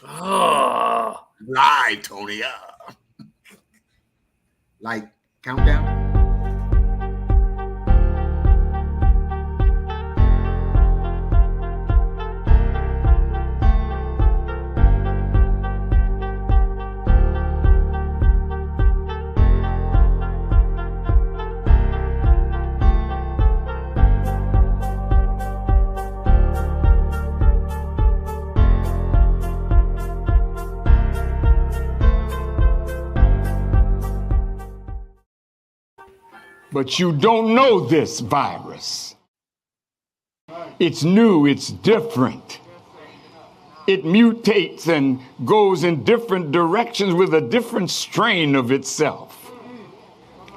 Oh, Lie, Tony. Like, countdown. But you don't know this virus. It's new, it's different. It mutates and goes in different directions with a different strain of itself.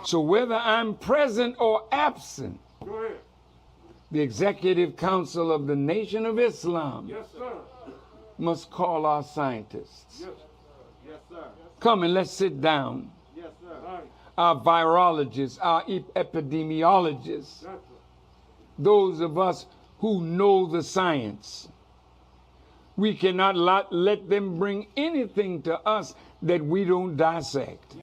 So whether I'm present or absent, the Executive Council of the Nation of Islam must call our scientists. Come and let's sit down. Our virologists, our epidemiologists, those of us who know the science. We cannot let them bring anything to us that we don't dissect.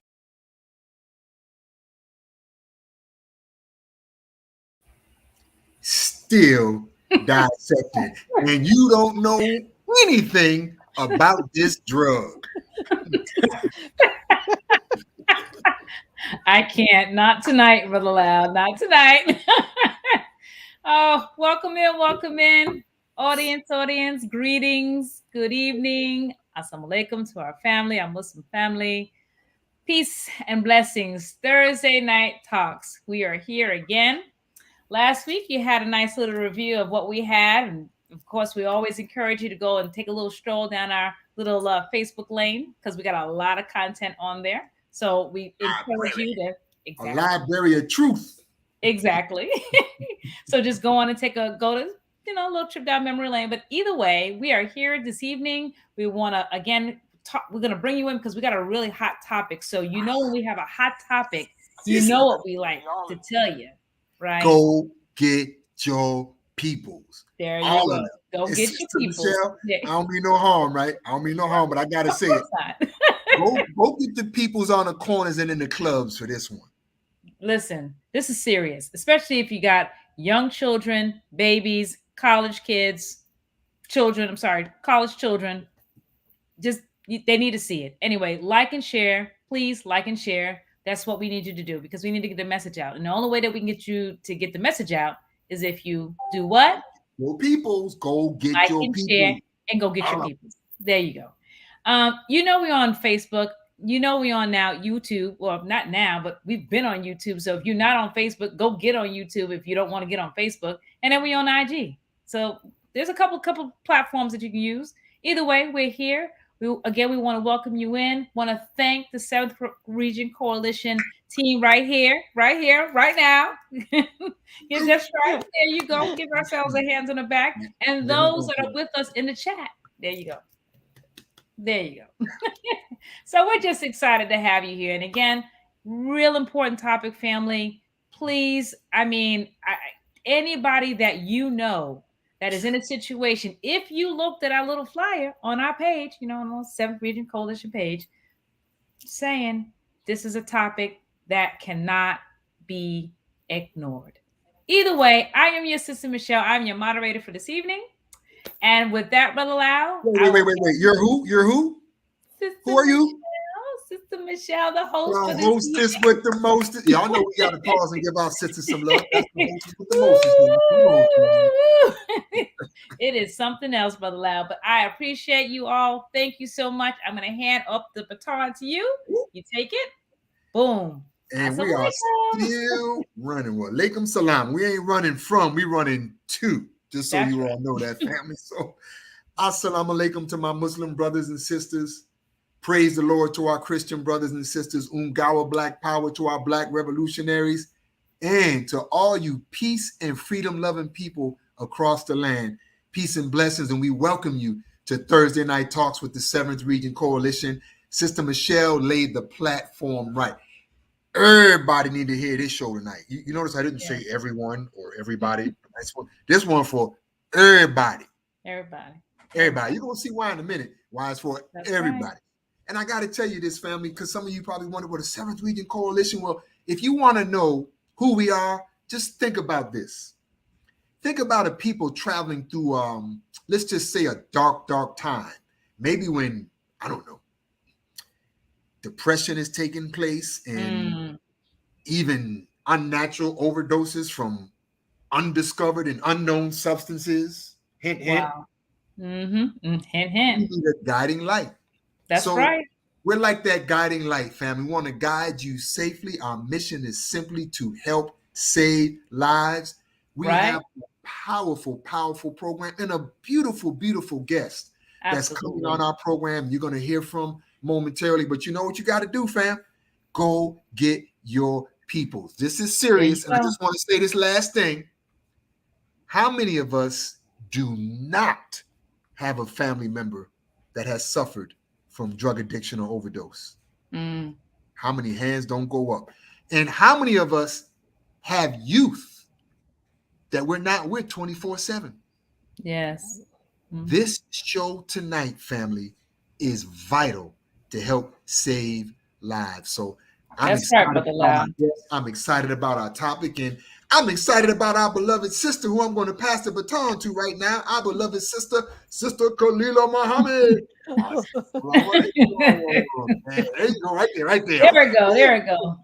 Still dissected. And you don't know anything about this drug. I can't. Not tonight, Brother Loud. Not tonight. Oh, welcome in. Audience, greetings. Good evening. Assalamu alaikum to our family, our Muslim family. Peace and blessings. Thursday night talks. We are here again. Last week, you had a nice little review of what we had. And of course, we always encourage you to go and take a little stroll down our little Facebook lane because we got a lot of content on there. So we encourage you to a library of truth. Exactly. So just go on and go to a little trip down memory lane. But either way, we are here this evening. We want to again talk. We're going to bring you in because we got a really hot topic. So when we have a hot topic, you know what we like to tell you, right? Go get your peoples. There you go. Go get your peoples. Michelle, I don't mean no harm, right? I don't mean no harm, but I gotta say it. Go get the peoples on the corners and in the clubs for this one. Listen, this is serious, especially if you got young children, babies, college children. Just they need to see it. Anyway, like and share. Please like and share. That's what we need you to do because we need to get the message out. And the only way that we can get you to get the message out is if you do what? Your peoples, go get like your and peoples. Share and go get your peoples. There you go. We're on Facebook. We're on now YouTube. Well, not now, but we've been on YouTube. So if you're not on Facebook, go get on YouTube if you don't want to get on Facebook. And then we're on IG. So there's a couple platforms that you can use. Either way, we're here. We want to welcome you in. Want to thank the 7th Region Coalition team right here, right now. Yeah, that's right. There you go. Give ourselves a hands on the back. And those that are with us in the chat. There you go. So we're just excited to have you here. And again, real important topic, family. Please, anybody that you know that is in a situation, if you looked at our little flyer on our page, on the 7th Region Coalition page, saying this is a topic that cannot be ignored. Either way, I am your sister Michelle. I'm your moderator for this evening. And with that, Brother Lau. Wait. You're who? Sister who are you? Sister Michelle, the host. The hostess with the most. Y'all know we got to pause and give our sister some love. That's the hostess with the most. It is something else, Brother Lau. But I appreciate you all. Thank you so much. I'm going to hand up the baton to you. You take it. Boom. And we are still running. Well, Alaikum Salam. We ain't running from. We running to. Just so you all know that, family. So, assalamu alaikum to my Muslim brothers and sisters. Praise the Lord to our Christian brothers and sisters. Ungawa Black Power to our Black revolutionaries. And to all you peace and freedom loving people across the land. Peace and blessings. And we welcome you to Thursday Night Talks with the 7th Region Coalition. Sister Michelle laid the platform right. Everybody need to hear this show tonight. You notice I didn't say everyone or everybody. This one for everybody. Everybody. Everybody. You're going to see why in a minute. Why it's for That's everybody. right. And I got to tell you this, family, because some of you probably wonder what a Seventh Region Coalition. Well, if you want to know who we are, just think about this. Think about a people traveling through, let's just say, a dark, dark time. Maybe when, I don't know, depression is taking place and even unnatural overdoses from undiscovered and unknown substances. Hint, hint. Wow. Hint, We hint. need a guiding light. That's So right. we're like that guiding light, fam. We want to guide you safely. Our mission is simply to help save lives. We Right. have a powerful, powerful program and a beautiful, beautiful guest that's coming on our program. You're going to hear from momentarily, but you know what you got to do, fam? Go get your peoples. This is serious. And I just want to say this last thing. How many of us do not have a family member that has suffered from drug addiction or overdose? How many hands don't go up? And how many of us have youth that we're not with 24/7? Yes. This show tonight, family, is vital to help save lives. So I'm excited about our topic, and I'm excited about our beloved sister, who I'm going to pass the baton to right now. Our beloved sister, Sister Khalila Muhammad. There you go, right there. There we go.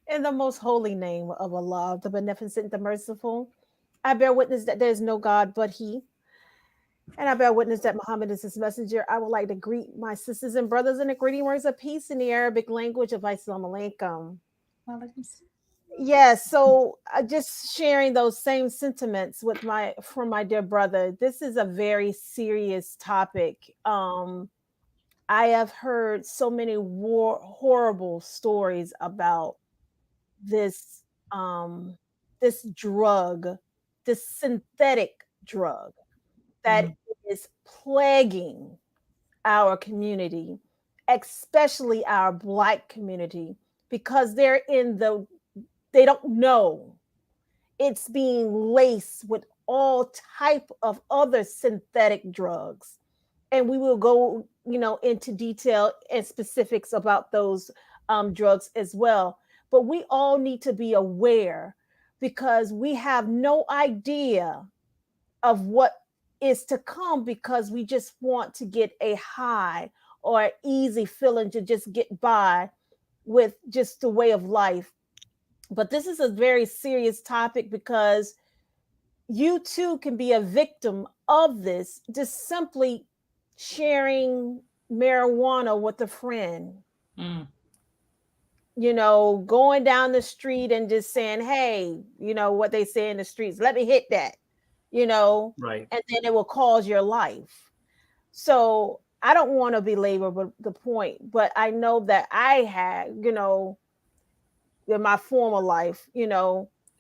In the most holy name of Allah, the beneficent, the merciful, I bear witness that there is no God but He. And I bear witness that Muhammad is His messenger. I would like to greet my sisters and brothers in the greeting words of peace in the Arabic language of Assalamu alaikum. Yes, so just sharing those same sentiments with from my dear brother. This is a very serious topic. I have heard so many horrible stories about this this drug, this synthetic drug that is plaguing our community, especially our Black community, because they don't know it's being laced with all type of other synthetic drugs. And we will go, into detail and specifics about those drugs as well. But we all need to be aware, because we have no idea of what is to come, because we just want to get a high or an easy feeling to just get by with just the way of life. But this is a very serious topic, because you too can be a victim of this, just simply sharing marijuana with a friend. Going down the street and just saying, hey, what they say in the streets, let me hit that, right. And then it will cause your life. So I don't want to belabor the point, but I know that I had, in my former life,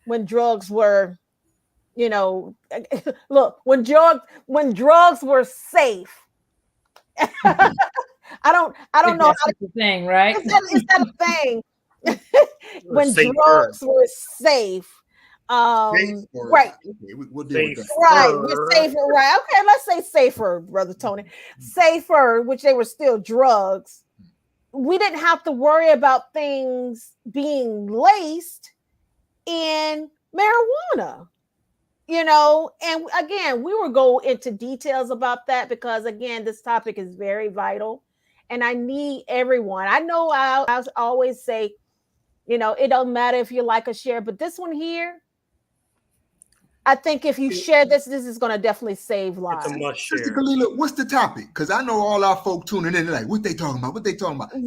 when drugs were, look, when drugs were safe. I don't know how to thing, right? Is that a thing? When drugs were safe. Right. Okay, we'll deal with that. Right. We're safer. Right. Okay, let's say safer, Brother Tony. Safer, which they were still drugs. We didn't have to worry about things being laced in marijuana. And again, we will go into details about that, because again, this topic is very vital, and I need everyone. I know I always say, it don't matter if you like or share, but this one here, I think if you share this is going to definitely save lives. It's a must share. Sister Khalila, what's the topic? Because I know all our folk tuning in, they're like, what they talking about?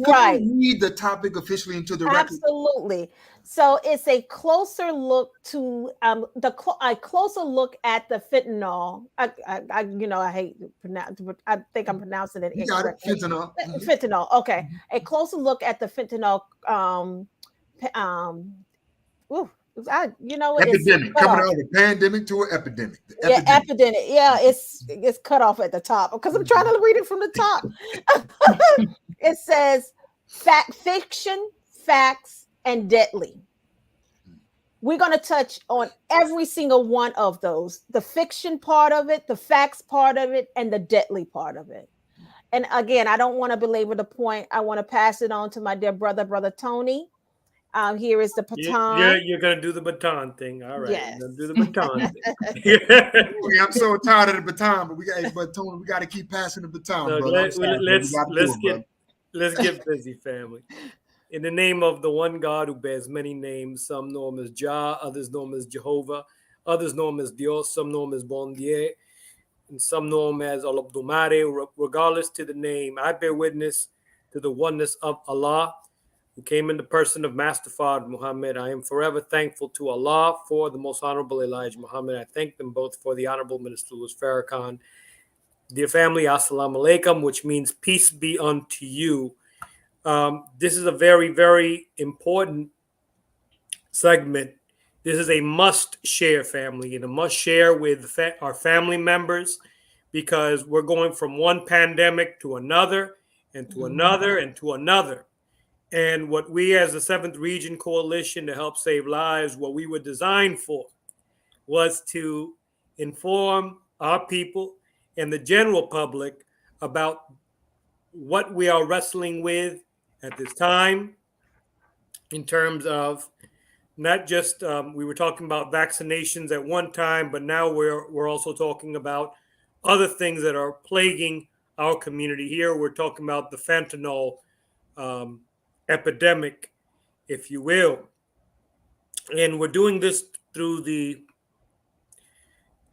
Right. Can you read the topic officially into the record? Absolutely. So it's a closer look to a closer look at the fentanyl. I hate to pronounce, but I think I'm pronouncing it incorrectly. Fentanyl. Fentanyl. Okay. A closer look at the fentanyl epidemic, coming out of a pandemic to an epidemic. Epidemic. Yeah, it's cut off at the top, because I'm trying to read it from the top. It says fiction, facts, and deadly. we're going to touch on every single one of those, the fiction part of it, the facts part of it, and the deadly part of it. And again, I don't want to belabor the point. I want to pass it on to my dear brother Tony. Here is the baton. You're going to do the baton thing. All right. Yes. You're going to do the baton thing. Okay, I'm so tired of the baton, but Tony, we got to keep passing the baton, Look, brother. Let's get busy, family. In the name of the one God who bears many names, some know him as Jah, others know him as Jehovah, others know him as Dios, some know him as Bon Dieu, and some know him as Olodumare. Regardless to the name, I bear witness to the oneness of Allah, who came in the person of Master Fard Muhammad. I am forever thankful to Allah for the most honorable Elijah Muhammad. I thank them both for the honorable Minister Louis Farrakhan. Dear family, assalamu alaikum, which means peace be unto you. This is a very, very important segment. This is a must share, family, and a must share with our family members, because we're going from one pandemic to another and to another and to another. And what we as the 7th Region Coalition to Help Save Lives, what we were designed for was to inform our people and the general public about what we are wrestling with at this time, in terms of not just we were talking about vaccinations at one time, but now we're also talking about other things that are plaguing our community here. We're talking about the fentanyl epidemic, if you will, and we're doing this through the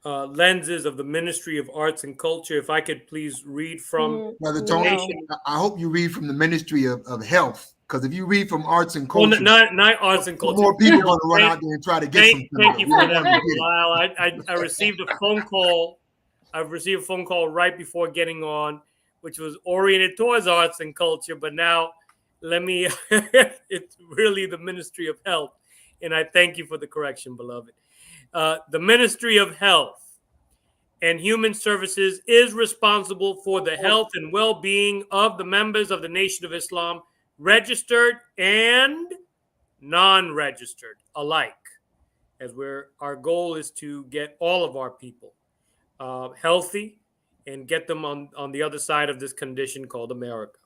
lenses of the Ministry of Arts and Culture. If I could please read from Brother Tony, I hope you read from the Ministry of Health, because if you read from Arts and Culture, not Arts and Culture, more people going to run out there and try to get some. Thank you for that, Lyle. I received a phone call. I've received a phone call right before getting on, which was oriented towards arts and culture, but now it's really the Ministry of Health, and I thank you for the correction, beloved. The Ministry of Health and Human Services is responsible for the health and well-being of the members of the Nation of Islam, registered and non-registered alike, as our goal is to get all of our people healthy and get them on the other side of this condition called America.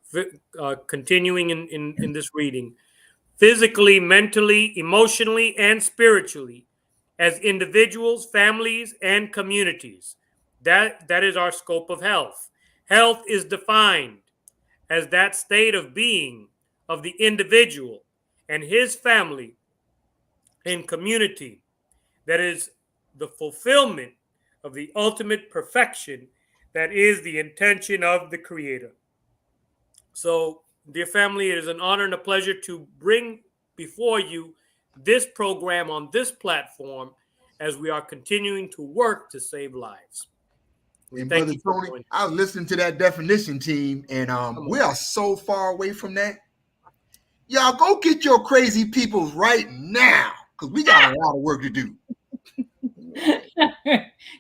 Continuing in this reading, physically, mentally, emotionally, and spiritually, as individuals, families, and communities. That is our scope of health. Health is defined as that state of being of the individual and his family and community that is the fulfillment of the ultimate perfection that is the intention of the Creator. So, dear family, it is an honor and a pleasure to bring before you this program on this platform as we are continuing to work to save lives. And Brother Tony, I was listening to that definition, team, and we are so far away from that. Y'all go get your crazy people right now, because we got a lot of work to do.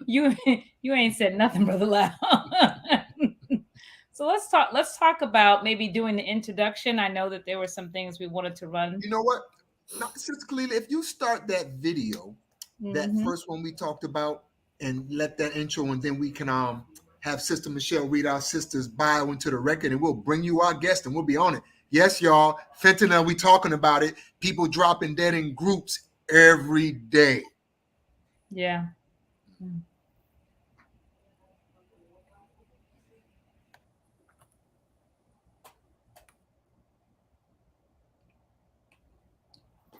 You ain't said nothing, Brother Lau. So let's talk about maybe doing the introduction. I know that there were some things we wanted to run. You know what? Sister Kalila, if you start that video, that first one we talked about, and let that intro, and then we can have Sister Michelle read our sister's bio into the record, and we'll bring you our guest, and we'll be on it. Yes, y'all. Fentanyl, we talking about it. People dropping dead in groups every day. Yeah.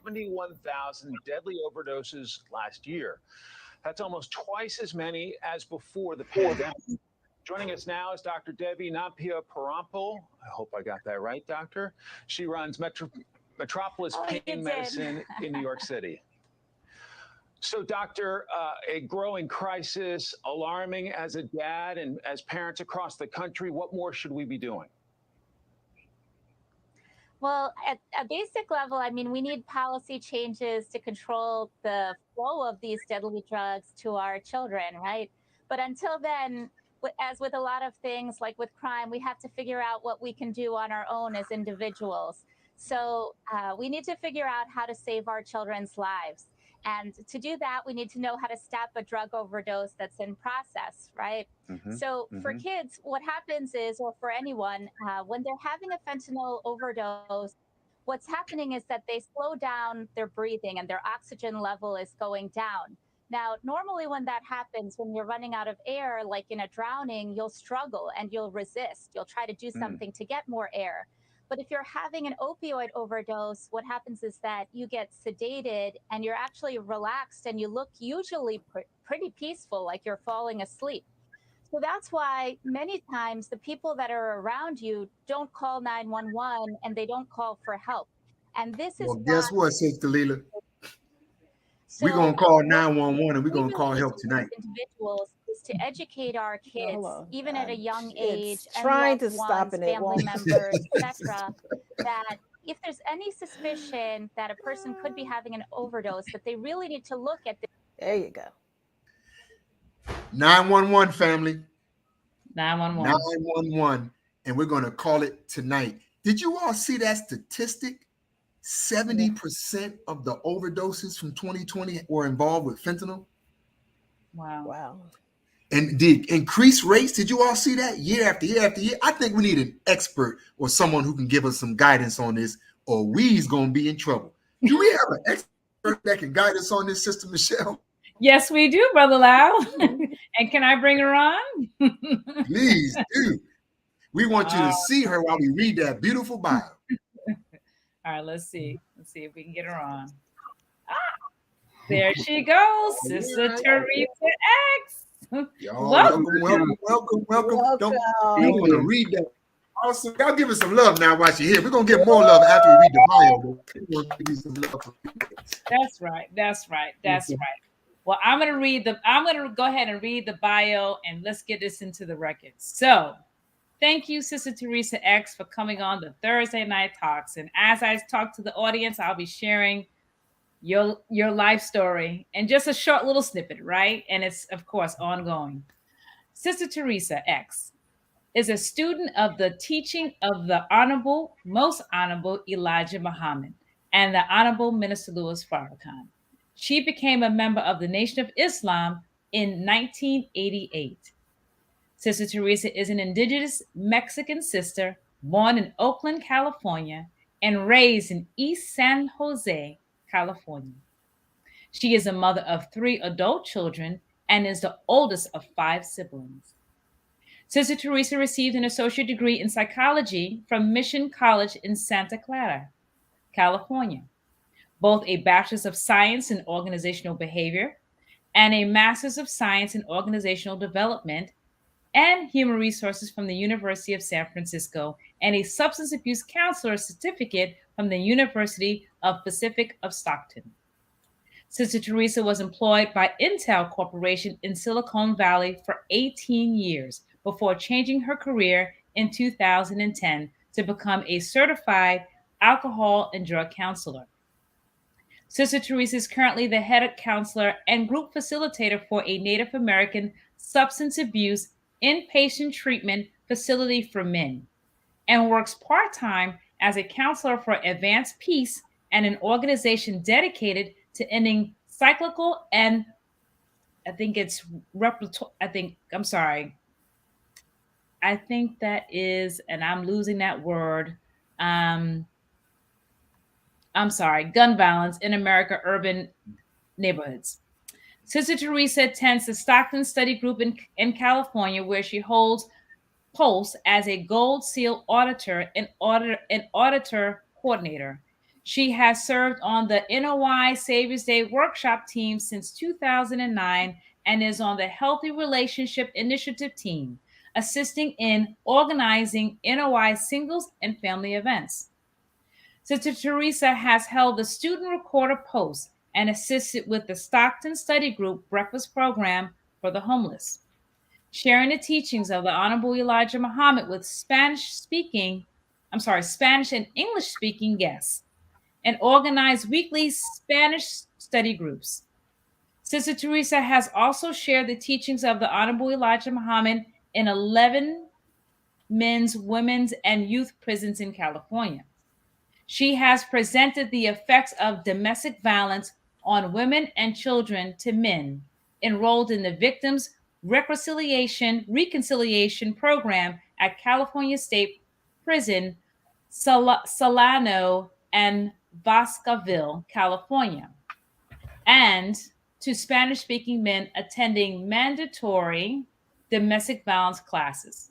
71,000 deadly overdoses last year. That's almost twice as many as before the pandemic. Joining us now is Dr. Debbie Nampia Parampil. I hope I got that right, Doctor. She runs Metropolis Pain Medicine in New York City. So, Doctor, a growing crisis, alarming as a dad and as parents across the country. What more should we be doing? Well, at a basic level, I mean, we need policy changes to control the flow of these deadly drugs to our children, right? But until then, as with a lot of things, like with crime, we have to figure out what we can do on our own as individuals. So we need to figure out how to save our children's lives. And to do that, we need to know how to stop a drug overdose that's in process, right? So for kids, what happens is, or for anyone, when they're having a fentanyl overdose, what's happening is that they slow down their breathing and their oxygen level is going down. Now, normally when that happens, when you're running out of air, like in a drowning, you'll struggle and you'll resist. You'll try to do something to get more air. But if you're having an opioid overdose, what happens is that you get sedated and you're actually relaxed and you look usually pretty peaceful, like you're falling asleep. So that's why many times the people that are around you don't call 911 and they don't call for help. And this is Well, why. guess what, Sister Leela? We're So going to call what 911 and we're we going to call really need help to do tonight. as individuals is to educate our kids, Hold on. even at a young age, It's and trying loved to stop ones, and it family won't. members, etc., that if there's any suspicion that a person could be having an overdose, that they really need to look at this. There you go. 911 family. 911. 911. And we're going to call it tonight. Did you all see that statistic? 70% of the overdoses from 2020 were involved with fentanyl. Wow. And the increased rates, did you all see that year after year after year? I think we need an expert or someone who can give us some guidance on this, or we's going to be in trouble. Do we have an expert that can guide us on this, Sister Michelle? Yes, we do, Brother Lau. And can I bring her on? Please do. We want you to see her while we read that beautiful bio. All right, let's see. Let's see if we can get her on. There she goes, Sister Teresa X. Y'all, welcome. Don't want to read that. Also, y'all give us some love now while she's here. We're gonna get more love after we read the bio. We're gonna give you some love. That's right. Well, I'm gonna go ahead and read the bio and let's get this into the record. So thank you, Sister Teresa X, for coming on the Thursday Night Talks. And as I talk to the audience, I'll be sharing your life story and just a short little snippet, right? And it's, of course, ongoing. Sister Teresa X is a student of the teaching of the Most Honorable Elijah Muhammad and the Honorable Minister Louis Farrakhan. She became a member of the Nation of Islam in 1988. Sister Teresa is an indigenous Mexican sister born in Oakland, California, and raised in East San Jose, California. She is a mother of 3 adult children and is the oldest of 5 siblings. Sister Teresa received an associate degree in psychology from Mission College in Santa Clara, California, both a bachelor's of science in organizational behavior and a master's of science in organizational development and human resources from the University of San Francisco, and a substance abuse counselor certificate from the University of Pacific of Stockton. Sister Teresa was employed by Intel Corporation in Silicon Valley for 18 years before changing her career in 2010 to become a certified alcohol and drug counselor. Sister Teresa is currently the head counselor and group facilitator for a Native American substance abuse inpatient treatment facility for men and works part-time as a counselor for Advanced Peace and an organization dedicated to ending cyclical and I think that is, and I'm losing that word. Gun violence in America urban neighborhoods. Sister Teresa attends the Stockton Study Group in California, where she holds posts as a Gold Seal auditor and auditor coordinator. She has served on the NOI Savior's Day workshop team since 2009 and is on the Healthy Relationship Initiative team, assisting in organizing NOI singles and family events. Sister Teresa has held the student recorder post and assisted with the Stockton Study Group breakfast program for the homeless, sharing the teachings of the Honorable Elijah Muhammad with Spanish and English speaking guests, and organized weekly Spanish study groups. Sister Teresa has also shared the teachings of the Honorable Elijah Muhammad in 11 men's, women's, and youth prisons in California. She has presented the effects of domestic violence, on women and children to men enrolled in the Victims Reconciliation Program at California State Prison, Solano and Vascaville, California, and to Spanish speaking men attending mandatory domestic violence classes.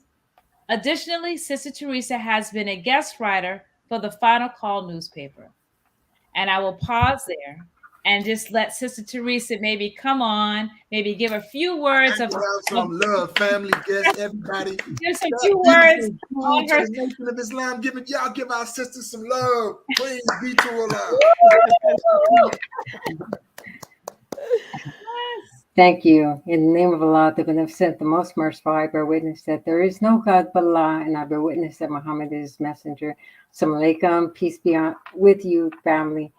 Additionally, Sister Teresa has been a guest writer for the Final Call newspaper. And I will pause there and just let Sister Teresa maybe come on, maybe give a few words of some love, family, guests, everybody. Just a few words on her. To the Nation of Islam, give our sisters some love. Praise be to Allah. Thank you. In the name of Allah, the Beneficent, the Most Merciful, I bear witness that there is no God but Allah, and I bear witness that Muhammad is his messenger. Assalamu alaikum, peace be with you, family.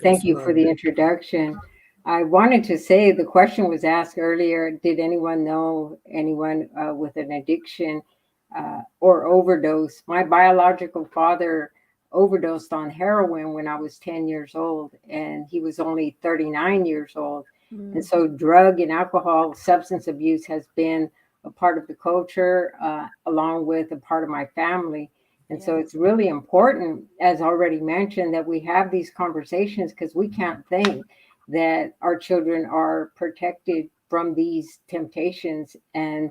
Thank you for the introduction. I wanted to say, the question was asked earlier, did anyone know anyone with an addiction or overdose? My biological father overdosed on heroin when I was 10 years old, and he was only 39 years old. And so drug and alcohol substance abuse has been a part of the culture, along with a part of my family. And so it's really important, as already mentioned, that we have these conversations, because we can't think that our children are protected from these temptations, and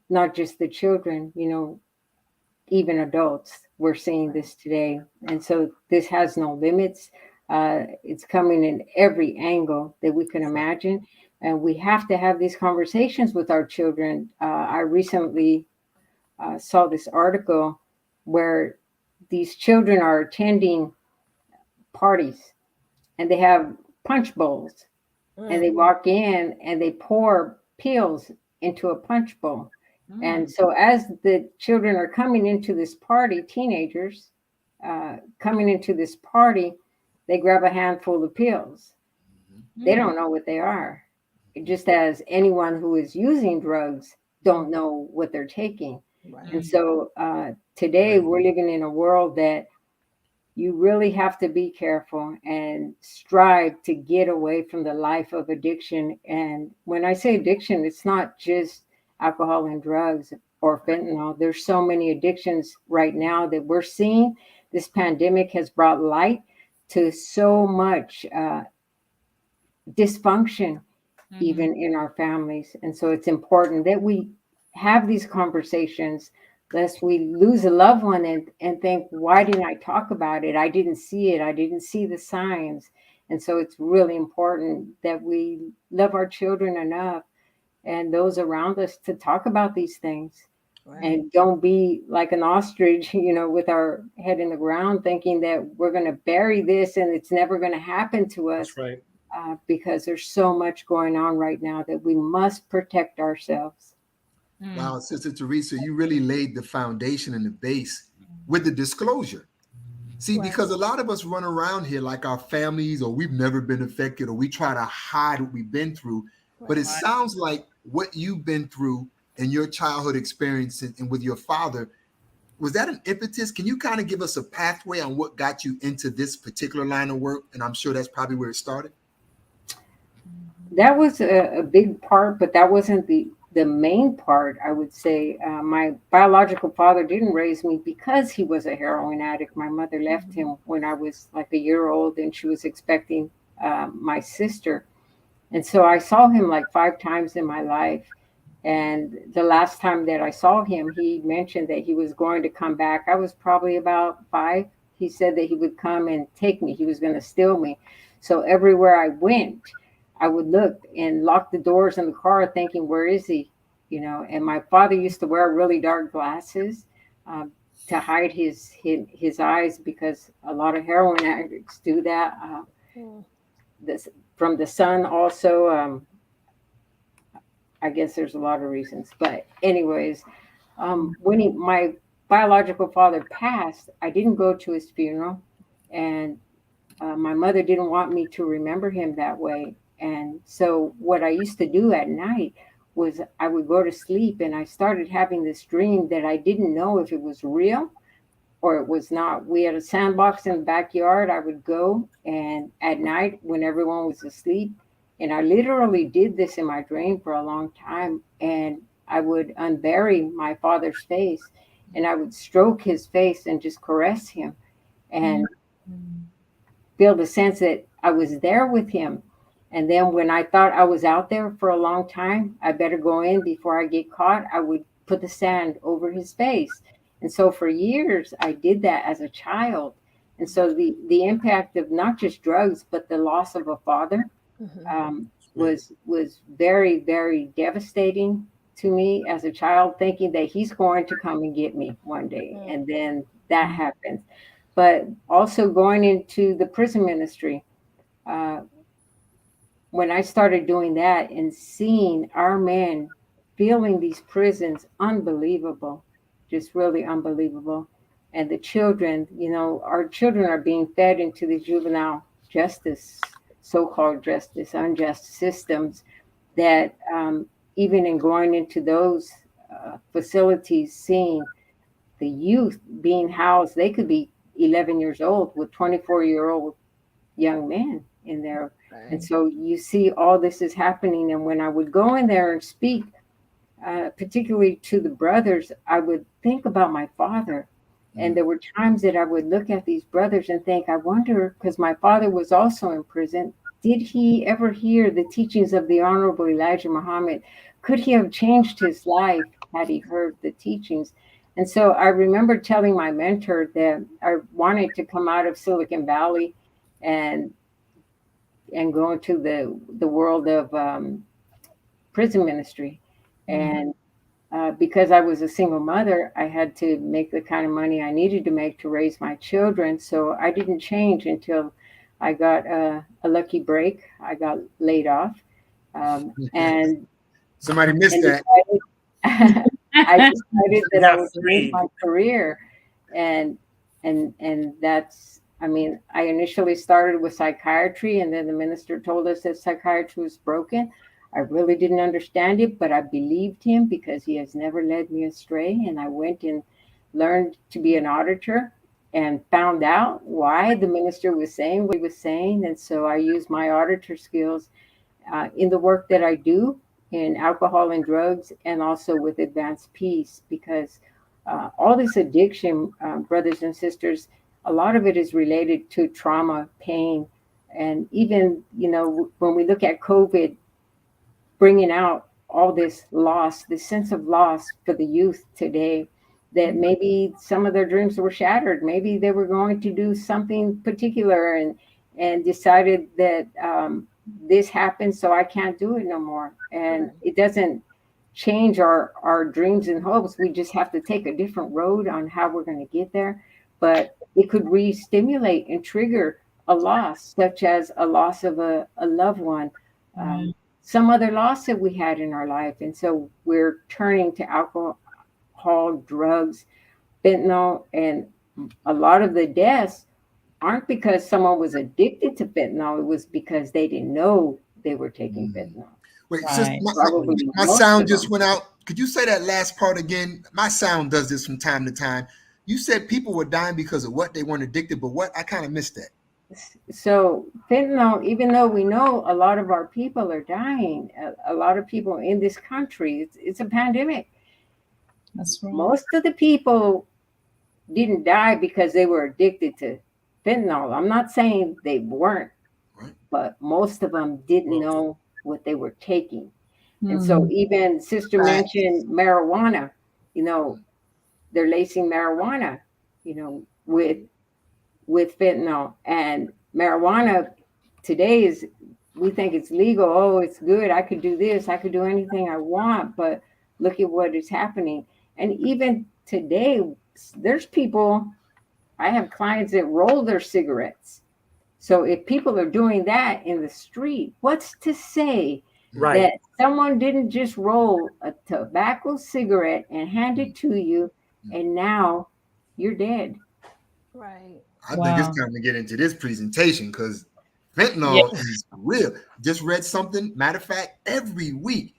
not just the children, even adults. We're seeing this today. And so this has no limits. It's coming in every angle that we can imagine. And we have to have these conversations with our children. I recently saw this article where these children are attending parties and they have punch bowls, and they walk in and they pour pills into a punch bowl. And so as the children are coming into this party, teenagers coming into this party, they grab a handful of pills. They don't know what they are. Just as anyone who is using drugs don't know what they're taking. Right. And so today we're living in a world that you really have to be careful and strive to get away from the life of addiction. And when I say addiction, it's not just alcohol and drugs or fentanyl. There's so many addictions right now that we're seeing. This pandemic has brought light to so much dysfunction, even in our families. And so it's important that we have these conversations, lest we lose a loved one and think, why didn't I talk about it? I didn't see it. I didn't see the signs. And so it's really important that we love our children enough and those around us to talk about these things. Right. And don't be like an ostrich, with our head in the ground, thinking that we're going to bury this and it's never going to happen to us. That's right. Because there's so much going on right now that we must protect ourselves. Wow, Sister Teresa, you really laid the foundation and the base with the disclosure. See, because a lot of us run around here like our families, or we've never been affected, or we try to hide what we've been through. But it sounds like what you've been through in your childhood experience and with your father, was that an impetus? Can you kind of give us a pathway on what got you into this particular line of work? And I'm sure that's probably where it started. That was a big part, but that wasn't the main part, I would say. My biological father didn't raise me because he was a heroin addict. My mother left him when I was like a year old, and she was expecting my sister. And so I saw him like 5 times in my life. And the last time that I saw him, he mentioned that he was going to come back. I was probably about 5. He said that he would come and take me. He was going to steal me. So everywhere I went, I would look and lock the doors in the car thinking, where is he? And my father used to wear really dark glasses to hide his eyes, because a lot of heroin addicts do that. From the sun also, I guess there's a lot of reasons. But anyways, when my biological father passed, I didn't go to his funeral. And my mother didn't want me to remember him that way. And so what I used to do at night was I would go to sleep, and I started having this dream that I didn't know if it was real or it was not. We had a sandbox in the backyard. I would go, and at night when everyone was asleep, and I literally did this in my dream for a long time, and I would unbury my father's face, and I would stroke his face and just caress him and feel the sense that I was there with him. And then when I thought I was out there for a long time, I better go in before I get caught, I would put the sand over his face. And so for years, I did that as a child. And so the impact of not just drugs, but the loss of a father was very, very devastating to me as a child, thinking that he's going to come and get me one day. And then that happens. But also going into the prison ministry, when I started doing that and seeing our men feeling these prisons unbelievable, just really unbelievable. And the children, our children are being fed into the juvenile justice, so-called justice, unjust systems that even in going into those facilities, seeing the youth being housed, they could be 11 years old with 24-year-old young men in there. Right. And so you see all this is happening. And when I would go in there and speak, particularly to the brothers, I would think about my father. And there were times that I would look at these brothers and think, I wonder, because my father was also in prison, did he ever hear the teachings of the Honorable Elijah Muhammad? Could he have changed his life had he heard the teachings? And so I remember telling my mentor that I wanted to come out of Silicon Valley and go into the world of prison ministry. And because I was a single mother, I had to make the kind of money I needed to make to raise my children. So I didn't change until I got a lucky break. I got laid off. And somebody missed that. I decided that I would change my career. And that's, I initially started with psychiatry, and then the minister told us that psychiatry was broken. I really didn't understand it, but I believed him because he has never led me astray. And I went and learned to be an auditor and found out why the minister was saying what he was saying. And so I used my auditor skills in the work that I do in alcohol and drugs, and also with advanced peace, because all this addiction, brothers and sisters, a lot of it is related to trauma, pain. And even, when we look at COVID, bringing out all this loss, this sense of loss for the youth today, that maybe some of their dreams were shattered. Maybe they were going to do something particular and decided that this happened, so I can't do it no more. And it doesn't change our dreams and hopes. We just have to take a different road on how we're going to get there. But it could re-stimulate and trigger a loss, such as a loss of a loved one, some other loss that we had in our life. And so we're turning to alcohol, drugs, fentanyl, and a lot of the deaths aren't because someone was addicted to fentanyl. It was because they didn't know they were taking fentanyl. Wait, sister, my sound just went out. Could you say that last part again? My sound does this from time to time. You said people were dying because of what? They weren't addicted, but what? I kind of missed that. So fentanyl, even though we know a lot of our people are dying, a lot of people in this country, it's a pandemic. That's right. Most of the people didn't die because they were addicted to fentanyl. I'm not saying they weren't, but most of them didn't know what they were taking. And so even sister mentioned marijuana, they're lacing marijuana, with fentanyl. And marijuana today we think it's legal. Oh, it's good. I could do this. I could do anything I want. But look at what is happening. And even today, there's people, I have clients that roll their cigarettes. So if people are doing that in the street, what's to say that someone didn't just roll a tobacco cigarette and hand it to you, and now you're dead? Right. I think it's time to get into this presentation, because fentanyl is real. Just read something. Matter of fact, every week,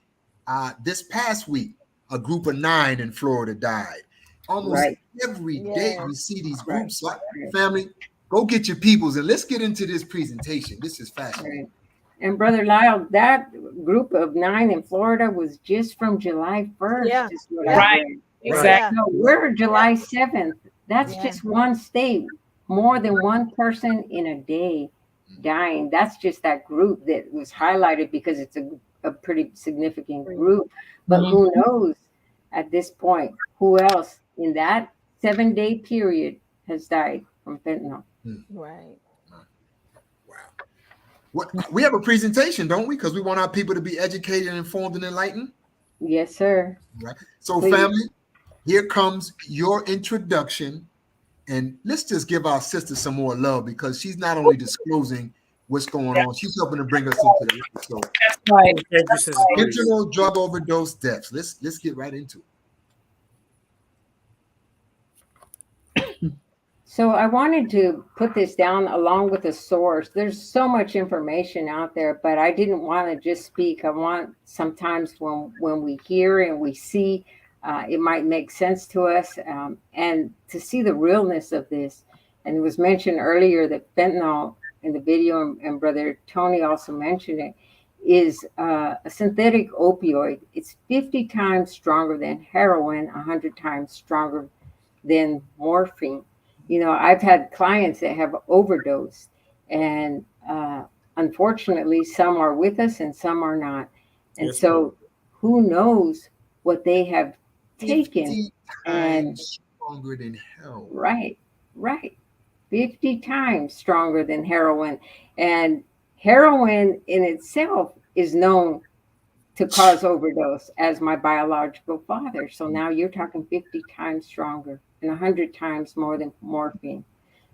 this past week, a group of 9 in Florida died. Almost Right. every day Yeah. we see these Right. groups. So Right. family, go get your peoples and let's get into this presentation. This is fascinating. Right. And Brother Lyle, that group of 9 in Florida was just from July 1st, Yeah. is what Yeah. I Right. read. Exactly. So we're July 7th. That's Yeah. just one state. More than one person in a day dying. That's just that group that was highlighted because it's a pretty significant group. But who knows at this point who else in that 7-day period has died from fentanyl? Right. Wow. What we have a presentation, don't we? Because we want our people to be educated, informed, and enlightened. Yes, sir. Right. So, Please. family, here comes your introduction. And let's just give our sister some more love because she's not only disclosing what's going on, she's helping to bring us into the episode. That's right. Thank you, Sister Teresa. Fentanyl drug overdose deaths. Let's get right into it. So I wanted to put this down along with a source. There's so much information out there, but I didn't want to just speak. I want sometimes when we hear and we see, it might make sense to us, and to see the realness of this. And it was mentioned earlier that fentanyl in the video, and Brother Tony also mentioned it, is a synthetic opioid. It's 50 times stronger than heroin, 100 times stronger than morphine. You know, I've had clients that have overdosed, and unfortunately, some are with us and some are not. And Yes, so, who knows what they have taken? 50 And times stronger than hell. right, 50 times stronger than heroin. And heroin in itself is known to cause overdose as my biological father. So now you're talking 50 times stronger and 100 times more than morphine.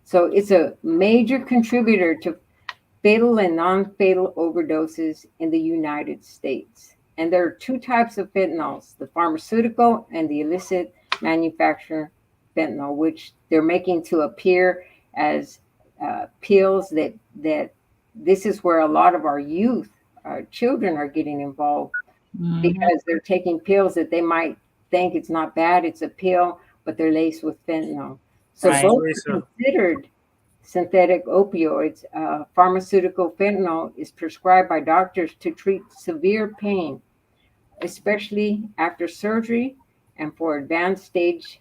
So it's a major contributor to fatal and non-fatal overdoses in the United States. And there are 2 types of fentanyls, the pharmaceutical and the illicit manufacturer fentanyl, which they're making to appear as pills that this is where a lot of our youth, our children are getting involved because they're taking pills that they might think it's not bad, it's a pill, but they're laced with fentanyl. So Right. both are considered synthetic opioids. Pharmaceutical fentanyl is prescribed by doctors to treat severe pain, especially after surgery and for advanced stage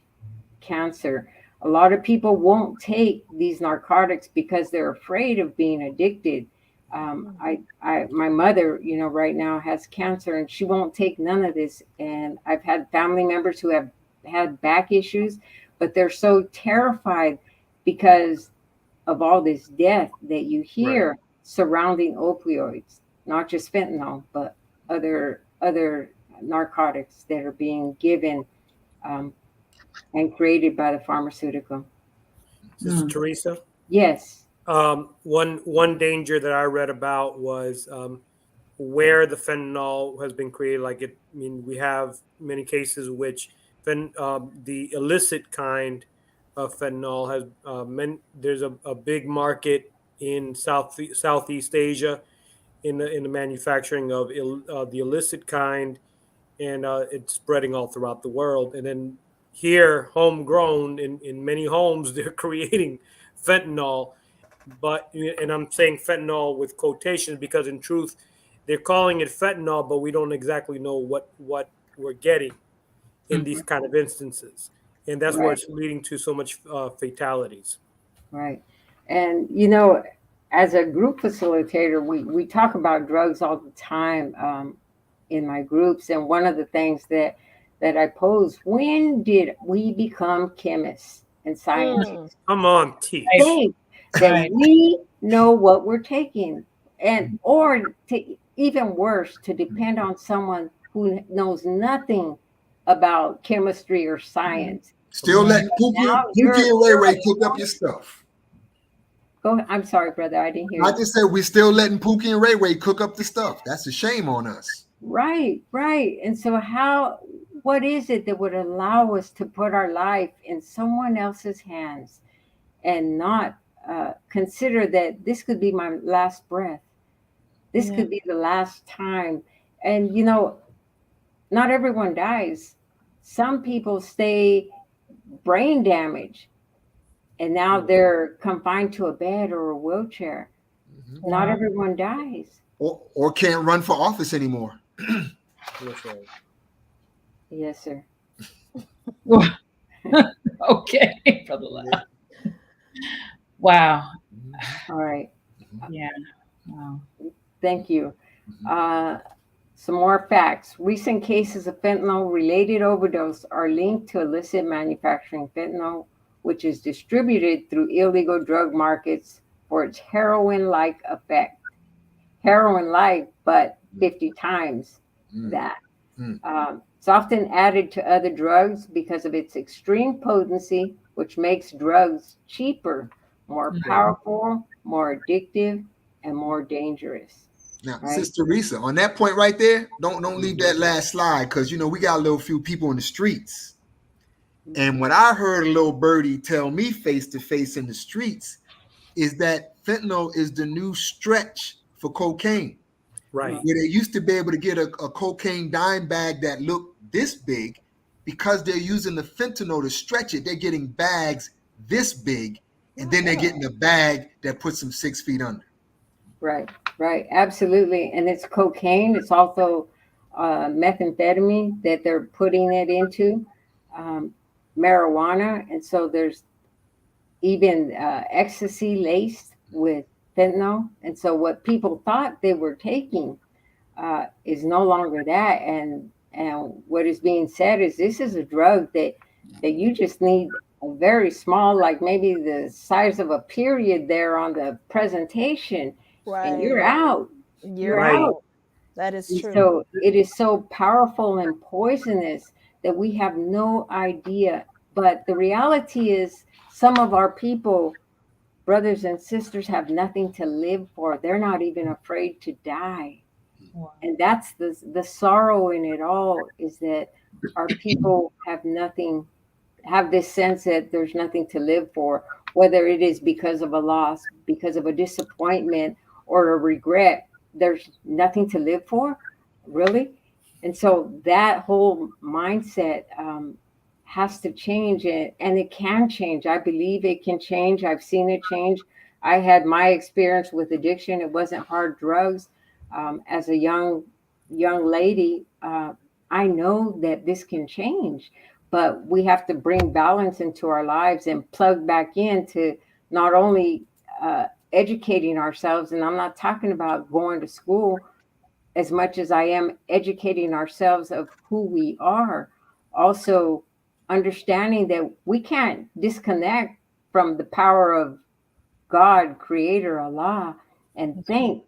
cancer. A lot of people won't take these narcotics because they're afraid of being addicted. My mother, you know, right now has cancer and she won't take none of this. And I've had family members who have had back issues, but they're so terrified because of all this death that you hear surrounding opioids, not just fentanyl, but other narcotics that are being given and created by the pharmaceutical. Sister Teresa? Yes. One danger that I read about was where the fentanyl has been created. I mean, we have many cases which the illicit kind of fentanyl has there's a big market in Southeast Asia in the manufacturing of the illicit kind, and it's spreading all throughout the world. And then here, homegrown in many homes, they're creating fentanyl. And I'm saying fentanyl with quotations because in truth, they're calling it fentanyl, but we don't exactly know what we're getting in these kind of instances. And that's where Right. it's leading to so much fatalities. Right. And, you know, as a group facilitator, we talk about drugs all the time in my groups. And one of the things that I pose, when did we become chemists and scientists? Come on, teach. Think that we know what we're taking, and or to, even worse, to depend on someone who knows nothing about chemistry or science. Still letting Pookie and Ray cook up your stuff. Go. I'm sorry, brother. I didn't hear I you. just said we're still letting Pookie and Ray cook up the stuff. That's a shame on us. Right. And so what is it that would allow us to put our life in someone else's hands and not consider that this could be my last breath? This could be the last time. And, you know, not everyone dies. Some people stay brain damage, and now they're confined to a bed or a wheelchair. Mm-hmm. Not everyone dies. Or can't run for office anymore. That's right. Yes, sir. Okay, Brother Love. Wow. All right. Yeah. Wow. Thank you. Some more facts. Recent cases of fentanyl-related overdose are linked to illicit manufacturing fentanyl, which is distributed through illegal drug markets for its heroin-like effect. Heroin-like, but 50 times that. It's often added to other drugs because of its extreme potency, which makes drugs cheaper, more powerful, more addictive, and more dangerous. Now, Right? Sister Teresa, on that point right there, don't leave that last slide, because we got a little few people in the streets. And what I heard a little birdie tell me face to face in the streets is that fentanyl is the new stretch for cocaine. Right. Where they used to be able to get a cocaine dime bag that looked this big, because they're using the fentanyl to stretch it, they're getting bags this big, and then they're getting a bag that puts them 6 feet under. Right, absolutely. And it's cocaine. It's also methamphetamine that they're putting it into, marijuana. And so there's even ecstasy laced with fentanyl. And so what people thought they were taking is no longer that. And what is being said is this is a drug that you just need a very small, like maybe the size of a period there on the presentation, and you're out. You're out. That is true. So it is so powerful and poisonous that we have no idea. But the reality is, some of our people, brothers and sisters, have nothing to live for. They're not even afraid to die. And that's the sorrow in it all, is that our people have this sense that there's nothing to live for, whether it is because of a loss, because of a disappointment, or a regret. There's nothing to live for, really. And so that whole mindset has to change, and it can change. I believe it can change. I've seen it change. I had my experience with addiction. It wasn't hard drugs. As a young lady, I know that this can change, but we have to bring balance into our lives and plug back into not only educating ourselves, and I'm not talking about going to school as much as I am educating ourselves of who we are. Also understanding that we can't disconnect from the power of God, Creator, Allah, and think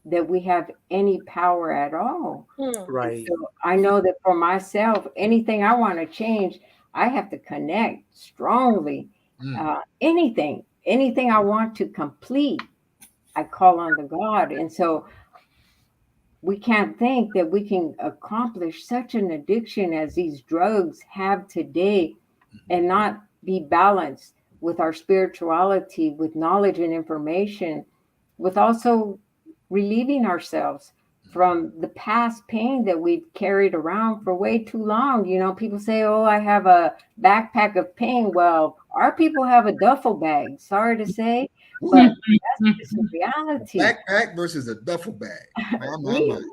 that we have any power at all. Right. So I know that for myself, anything I want to change, I have to connect strongly. Anything I want to complete, I call on the God. And so we can't think that we can accomplish such an addiction as these drugs have today and not be balanced with our spirituality, with knowledge and information, with also relieving ourselves from the past pain that we've carried around for way too long. People say, oh, I have a backpack of pain. Well, our people have a duffel bag, sorry to say, but that's just the reality. A backpack versus a duffel bag.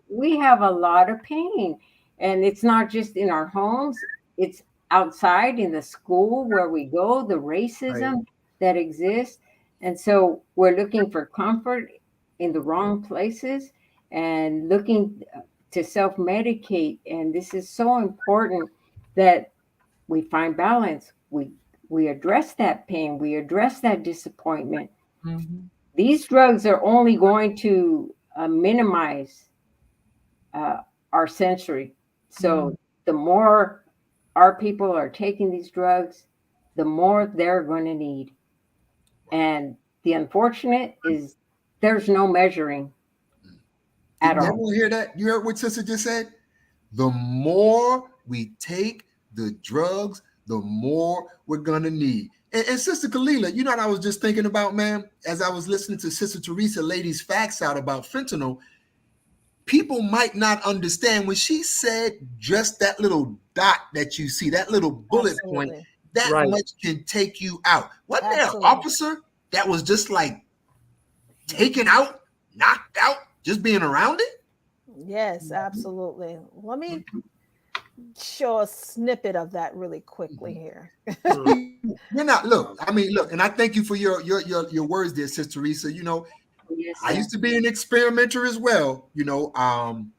We have a lot of pain, and it's not just in our homes, it's outside in the school where we go, the racism that exists. And so we're looking for comfort in the wrong places and looking to self-medicate. And this is so important that we find balance. We address that pain. We address that disappointment. These drugs are only going to minimize our sensory. So the more our people are taking these drugs, the more they're going to need. And the unfortunate is there's no measuring at all. You ever hear that? You heard what Sister just said? The more we take the drugs, the more we're going to need. And Sister Kalila, you know what I was just thinking about, man? As I was listening to Sister Teresa lay these facts out about fentanyl, people might not understand when she said just that little dot that you see, that little bullet point, that Right. much can take you out. Wasn't there an Absolutely. officer that was just like taken out, knocked out, just being around it? Yes, absolutely. Let me show a snippet of that really quickly here. You're not look. I mean, look, and I thank you for your words there, Sister Teresa. You know, Yes, I sir. used to be an experimenter as well. You know,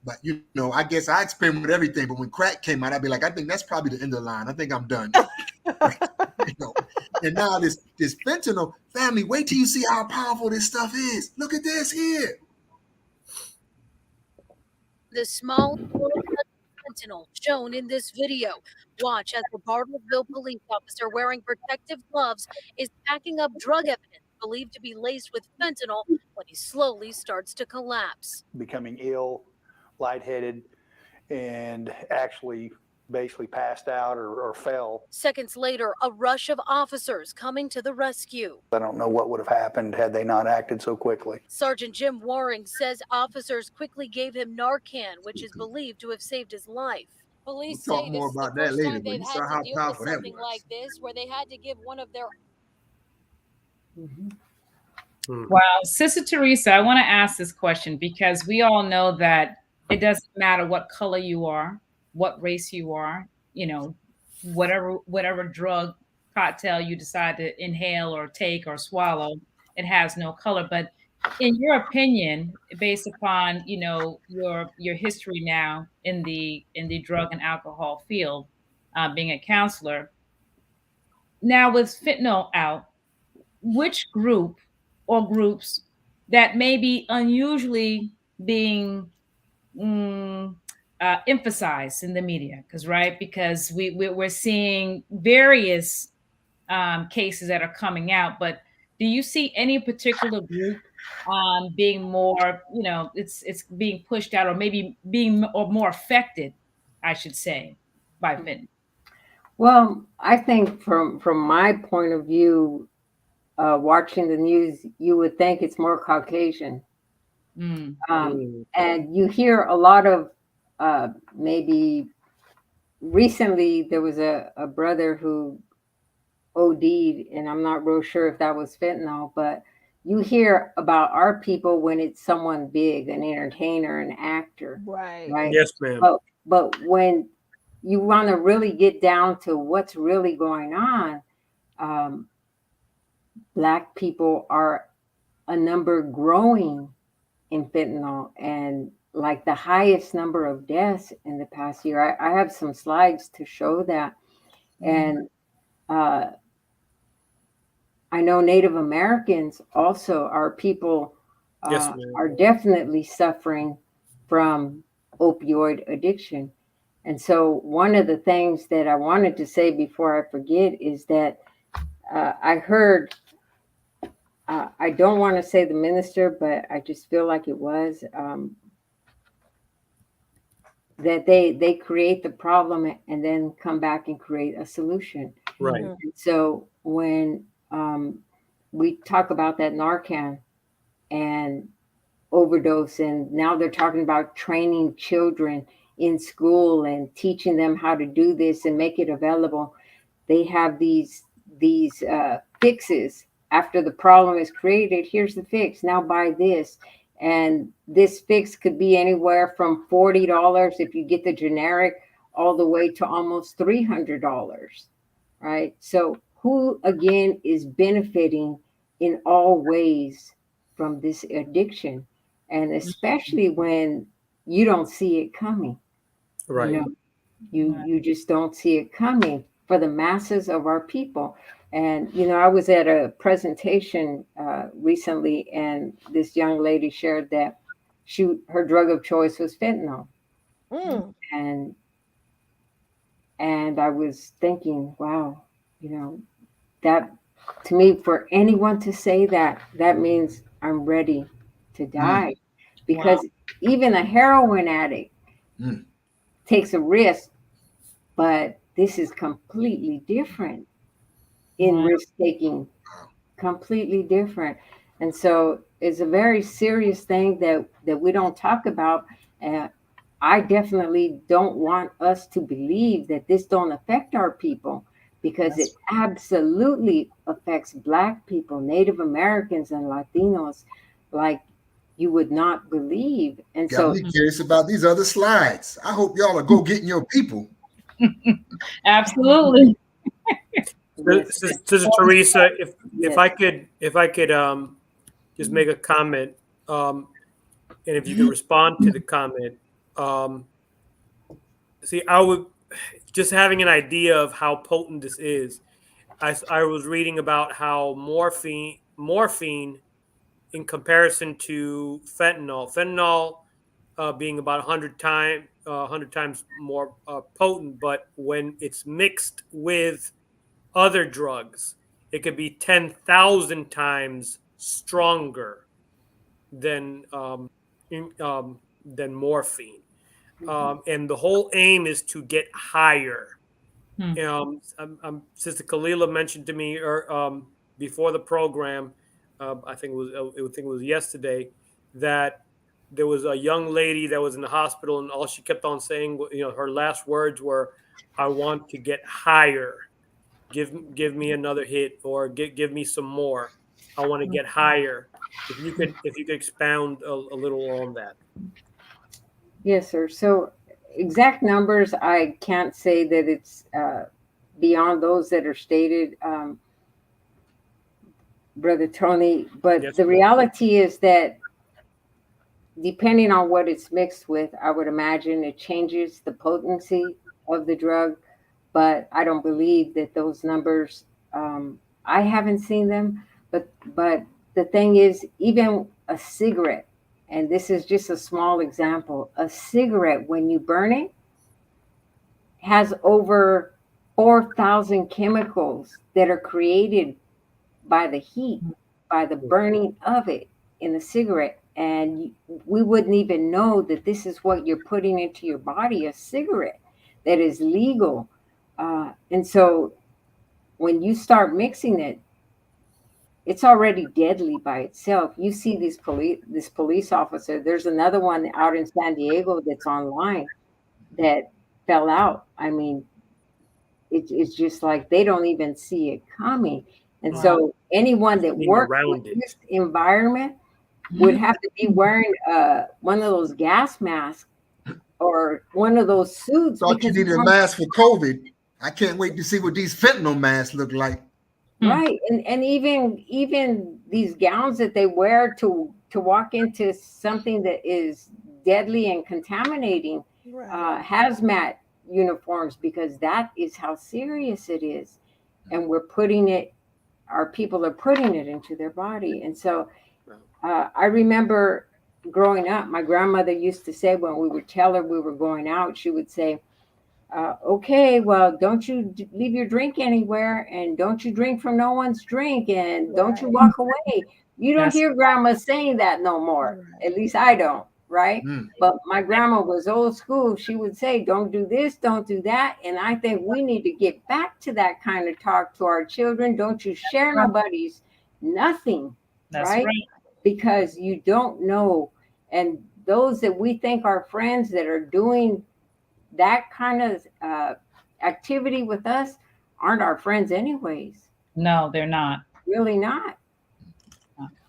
but you know, I guess I experiment with everything. But when crack came out, I'd be like, I think that's probably the end of the line. I think I'm done. Right. You know, and now this fentanyl family. Wait till you see how powerful this stuff is. Look at this here. The small fentanyl shown in this video. Watch as the Bartlesville police officer wearing protective gloves is packing up drug evidence believed to be laced with fentanyl when he slowly starts to collapse. Becoming ill, lightheaded, and actually basically passed out or fell. Seconds later, a rush of officers coming to the rescue. I don't know what would have happened had they not acted so quickly. Sergeant Jim Waring says officers quickly gave him Narcan, which is believed to have saved his life. Police We'll say talk this more is the about that first later, time but they've you had saw to how deal with powerful that something was. like this, where they had to give one of their Wow. Sister Teresa, I want to ask this question because we all know that it doesn't matter what color you are, what race you are, you know, whatever drug cocktail you decide to inhale or take or swallow, it has no color. But in your opinion, based upon, you know, your history now in the drug and alcohol field, being a counselor, now with fentanyl out, which group or groups that may be unusually being emphasized in the media? Because we're seeing various cases that are coming out, but do you see any particular group being more, you know, it's being pushed out, or maybe being or more affected, I should say, by fentanyl? Well, I think from my point of view, watching the news, you would think it's more Caucasian. And you hear a lot of maybe recently there was a brother who OD'd, and I'm not real sure if that was fentanyl, but you hear about our people when it's someone big, an entertainer, an actor, Right. right? Yes, ma'am. But when you want to really get down to what's really going on, Black people are a number growing in fentanyl, and like the highest number of deaths in the past year. I have some slides to show that. And I know Native Americans also are people Yes, ma'am. are definitely suffering from opioid addiction. And so one of the things that I wanted to say before I forget is that I heard, I don't want to say the minister, but I just feel like it was, that they create the problem and then come back and create a solution. Right. And so when we talk about that Narcan and overdose, and now they're talking about training children in school and teaching them how to do this and make it available, they have these fixes after the problem is created. Here's the fix. Now buy this. And this fix could be anywhere from $40 if you get the generic, all the way to almost $300, right? So who again is benefiting in all ways from this addiction? And especially when you don't see it coming. Right. You know, you just don't see it coming for the masses of our people. And you know, I was at a presentation recently, and this young lady shared that her drug of choice was fentanyl. And I was thinking, wow, you know, that to me, for anyone to say that, that means I'm ready to die. Because even a heroin addict takes a risk, but this is completely different in risk taking, completely different. And so it's a very serious thing that we don't talk about. I definitely don't want us to believe that this don't affect our people, because it absolutely affects Black people, Native Americans, and Latinos like you would not believe. And Got so, me curious about these other slides. I hope y'all are go getting your people. Absolutely. yes, Sister Teresa, yes. if I could just make a comment, and if you could respond to the comment. See, I would just having an idea of how potent this is. I was reading about how morphine in comparison to fentanyl being about 100 times more potent, but when it's mixed with other drugs, it could be 10,000 times stronger than morphine. And the whole aim is to get higher. Sister Kalila mentioned to me before the program, I think it was yesterday, that there was a young lady that was in the hospital, and all she kept on saying, her last words were, "I want to get higher. Give me another hit, or give me some more. I want to get higher." If you could expound a little on that. Yes, sir. So exact numbers, I can't say that it's beyond those that are stated, Brother Tony. But Yes, the ma'am. reality is that depending on what it's mixed with, I would imagine it changes the potency of the drug. But I don't believe that those numbers. I haven't seen them, but the thing is, even a cigarette, and this is just a small example, a cigarette when you burn it has over 4,000 chemicals that are created by the heat, by the burning of it in a cigarette. And we wouldn't even know that this is what you're putting into your body, a cigarette that is legal. And so when you start mixing it, it's already deadly by itself. You see this police officer. There's another one out in San Diego that's online that fell out. I mean, it's just like they don't even see it coming. And so anyone that Being works with around it. this environment would have to be wearing one of those gas masks or one of those suits. Thought you needed a mask for COVID. I can't wait to see what these fentanyl masks look like. Right. And even these gowns that they wear to walk into something that is deadly and contaminating, hazmat uniforms, because that is how serious it is. And our people are putting it into their body. And so I remember growing up, my grandmother used to say when we would tell her we were going out, she would say, okay, well, don't you leave your drink anywhere, and don't you drink from no one's drink, and don't you walk away. You don't hear grandma saying that no more. At least I don't, right? But my grandma was old school. She would say, don't do this, don't do that. And I think we need to get back to that kind of talk to our children. Don't you share nobody's nothing, right? Because you don't know. And those that we think are friends that are doing that kind of activity with us aren't our friends anyways. No, they're not. Really not.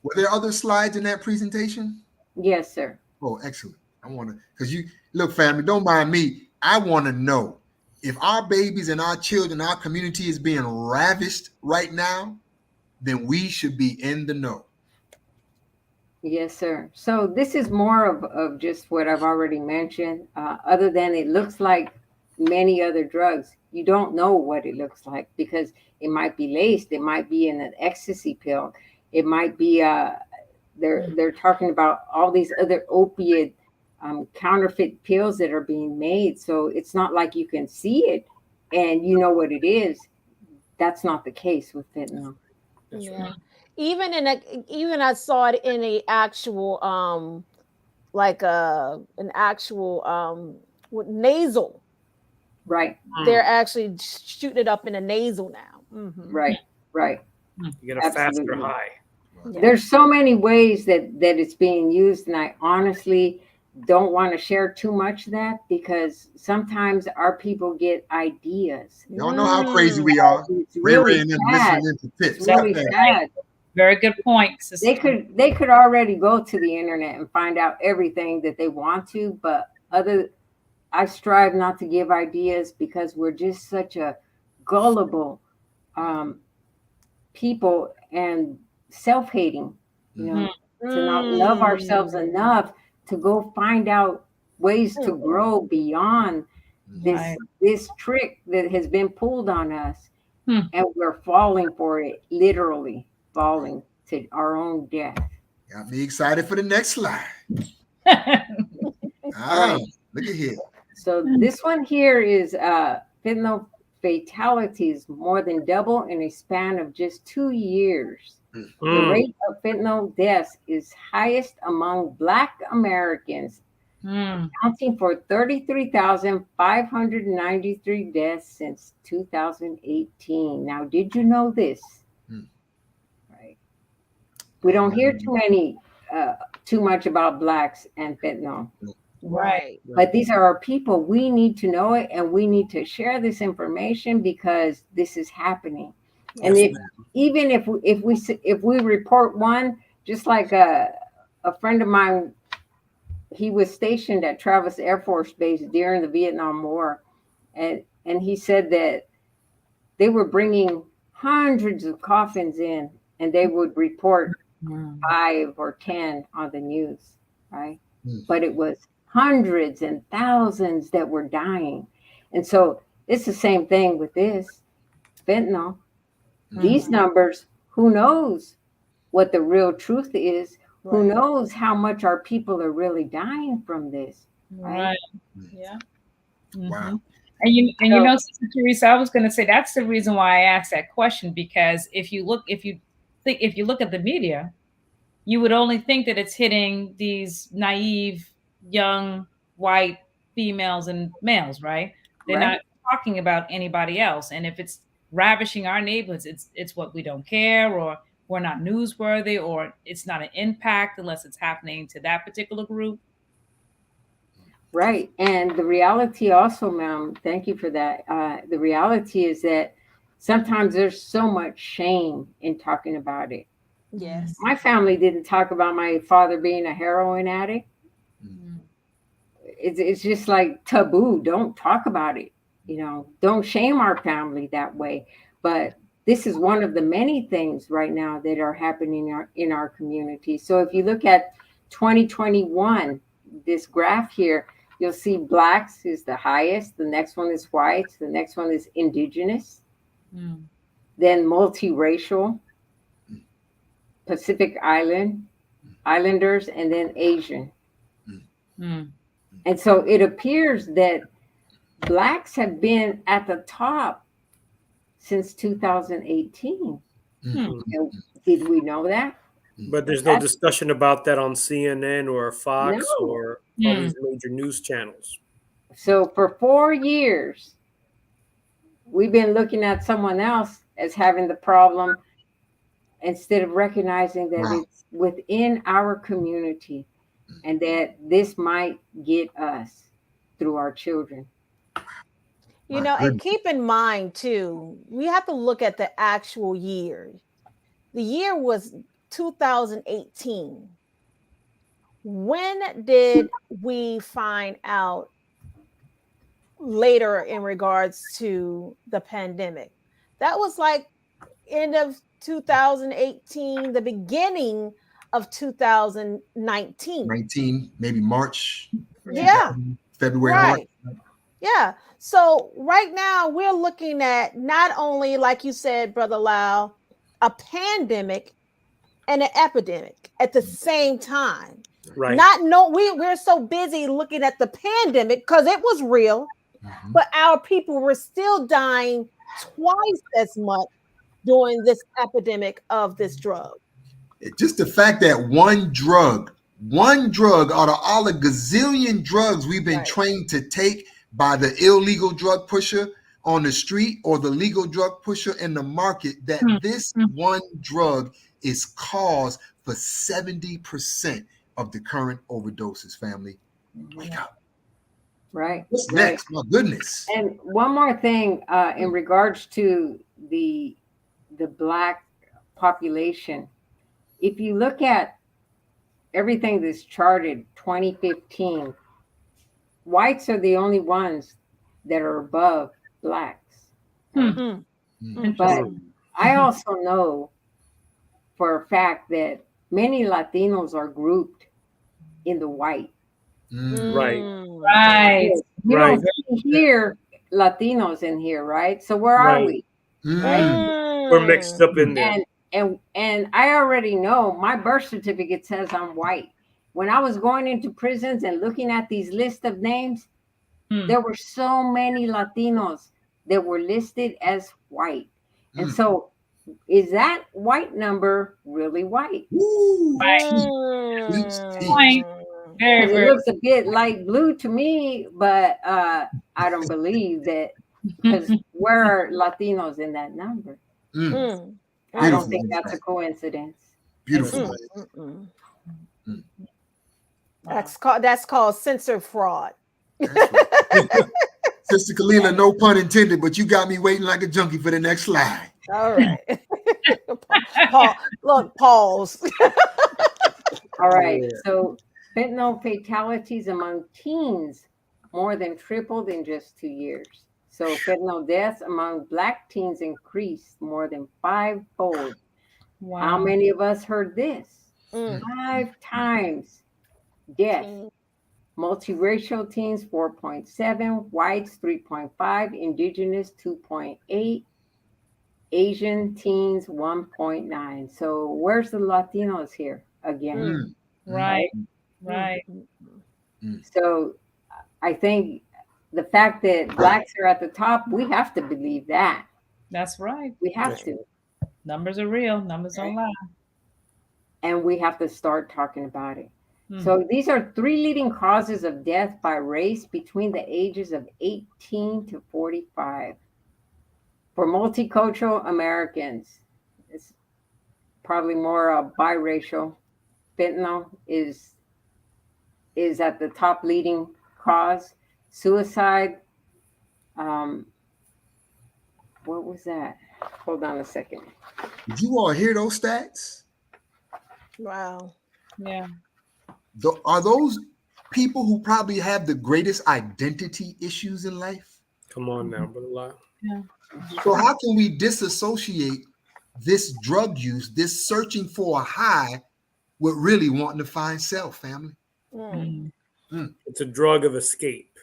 Were there other slides in that presentation? Yes, sir. Oh, excellent. I want to, because you look, family, don't mind me. I want to know if our babies and our children, our community is being ravished right now, then we should be in the know. Yes, sir. So this is more of just what I've already mentioned. Other than it looks like many other drugs, you don't know what it looks like because it might be laced. It might be in an ecstasy pill. It might be they're talking about all these other opiate counterfeit pills that are being made. So it's not like you can see it and you know what it is. That's not the case with fentanyl. Yeah. Even I saw it in a actual like an actual with nasal. Right. They're actually shooting it up in a nasal now. Mm-hmm. Right. You get a faster high. Yeah. There's so many ways that it's being used, and I honestly don't want to share too much of that because sometimes our people get ideas. Y'all know how crazy we are. It's Ray really and them sad. listening to It's tips. really sad. Very good point. They could already go to the internet and find out everything that they want to, but I strive not to give ideas because we're just such a gullible people and self-hating, to not love ourselves enough to go find out ways to grow beyond this trick that has been pulled on us, and we're falling for it, literally falling to our own death. Got me excited for the next slide. Look at here. So this one here is fentanyl fatalities more than double in a span of just 2 years. The rate of fentanyl deaths is highest among Black Americans, accounting for 33,593 deaths since 2018. Now, did you know this? Right. We don't hear too much about Blacks and fentanyl. Right. But these are our people. We need to know it, and we need to share this information because this is happening. And even if we report one, just like a friend of mine, he was stationed at Travis Air Force Base during the Vietnam War, and he said that they were bringing hundreds of coffins in, and they would report 5 or 10 on the news, right? But it was hundreds and thousands that were dying. And so it's the same thing with this fentanyl. These numbers, who knows what the real truth is? Right. Who knows how much our people are really dying from this? Right. Yeah. Wow. And you know, Sister Teresa, I was going to say that's the reason why I asked that question, because if you look at the media, you would only think that it's hitting these naive, young, white females and males, right? They're not talking about anybody else. And if it's ravishing our neighborhoods, it's what we don't care, or we're not newsworthy, or it's not an impact unless it's happening to that particular group. Right. And the reality also, ma'am, thank you for that. The reality is that sometimes there's so much shame in talking about it. Yes. My family didn't talk about my father being a heroin addict. It's just like taboo. Don't talk about it. Don't shame our family that way. But this is one of the many things right now that are happening in our community. So if you look at 2021, this graph here, you'll see Blacks is the highest. The next one is whites. The next one is indigenous. Then multiracial, Pacific Islanders, and then Asian. And so it appears that Blacks have been at the top since 2018. Did we know that? But there's no discussion about that on CNN or Fox or all these major news channels. So for 4 years, we've been looking at someone else as having the problem instead of recognizing that it's within our community and that this might get us through our children. And keep in mind too, we have to look at the actual year. The year was 2018. When did we find out later in regards to the pandemic? That was like end of 2018, the beginning of 2019. Maybe March. Yeah. February. Right. March. Yeah. So right now we're looking at not only, like you said, Brother Lau, a pandemic and an epidemic at the same time. Right. We're so busy looking at the pandemic because it was real, but our people were still dying twice as much during this epidemic of this drug. Just the fact that one drug out of all the gazillion drugs we've been trained to take by the illegal drug pusher on the street or the legal drug pusher in the market, that this one drug is cause for 70% of the current overdoses, family. Wake up. Right. What's next? My goodness. And one more thing in regards to the Black population. If you look at everything that's charted 2015, whites are the only ones that are above Blacks. But I also know for a fact that many Latinos are grouped in the white. Right. Right. You Right. don't hear Latinos in here, right? So where are we? Right? We're mixed up in there. And I already know my birth certificate says I'm white. When I was going into prisons and looking at these lists of names, there were so many Latinos that were listed as white. And so is that white number really white? Point. Very, It very. looks a bit light blue to me, but I don't believe that, because where are Latinos in that number? I don't think that's a coincidence. Beautiful. That's called censor fraud. Sister Kalila, no pun intended, but you got me waiting like a junkie for the next slide. All right. Look, pause. All right. So fentanyl fatalities among teens more than tripled in just 2 years. So fentanyl deaths among Black teens increased more than 5-fold. Wow. How many of us heard this? 5 times death. Multiracial teens 4.7, whites 3.5, indigenous 2.8, Asian teens 1.9. So where's the Latinos here again? Right. So I think the fact that Blacks are at the top, we have to believe that. That's right. We have to. Numbers are real. Numbers don't lie. And we have to start talking about it. So these are 3 leading causes of death by race between the ages of 18 to 45. For multicultural Americans, it's probably more biracial. Fentanyl is at the top leading cause. Suicide. What was that? Hold on a second. Did you all hear those stats? Wow. Yeah. Are those people who probably have the greatest identity issues in life? Come on now, Brother Lyle. Yeah. So how can we disassociate this drug use, this searching for a high, with really wanting to find self, family? It's a drug of escape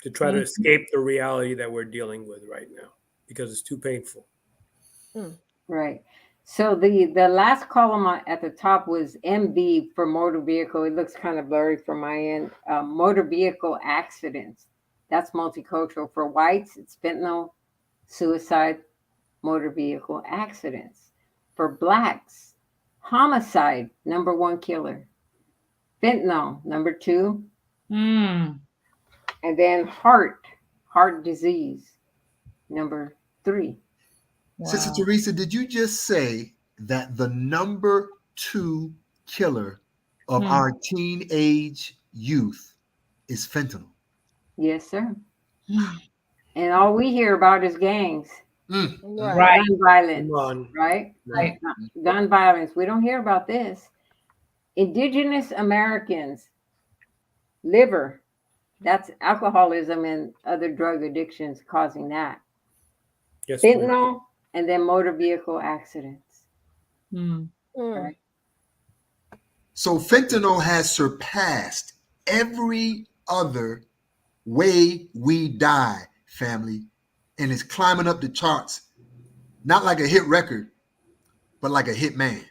to try to escape the reality that we're dealing with right now because it's too painful. Right. So the last column at the top was MV for motor vehicle. It looks kind of blurry from my end. Motor vehicle accidents. That's multicultural. For whites, it's fentanyl, suicide, motor vehicle accidents. For Blacks, homicide, number 1 killer. Fentanyl, number 2. And then heart disease, number 3. Wow. Sister Teresa, did you just say that the number 2 killer of our teenage youth is fentanyl? Yes, sir. And all we hear about is gangs. Right. Gun violence, right? Gun violence. We don't hear about this. Indigenous Americans, liver, that's alcoholism and other drug addictions causing that. Yes, fentanyl, and then motor vehicle accidents. Right. So fentanyl has surpassed every other way we die, family, and is climbing up the charts, not like a hit record, but like a hit man.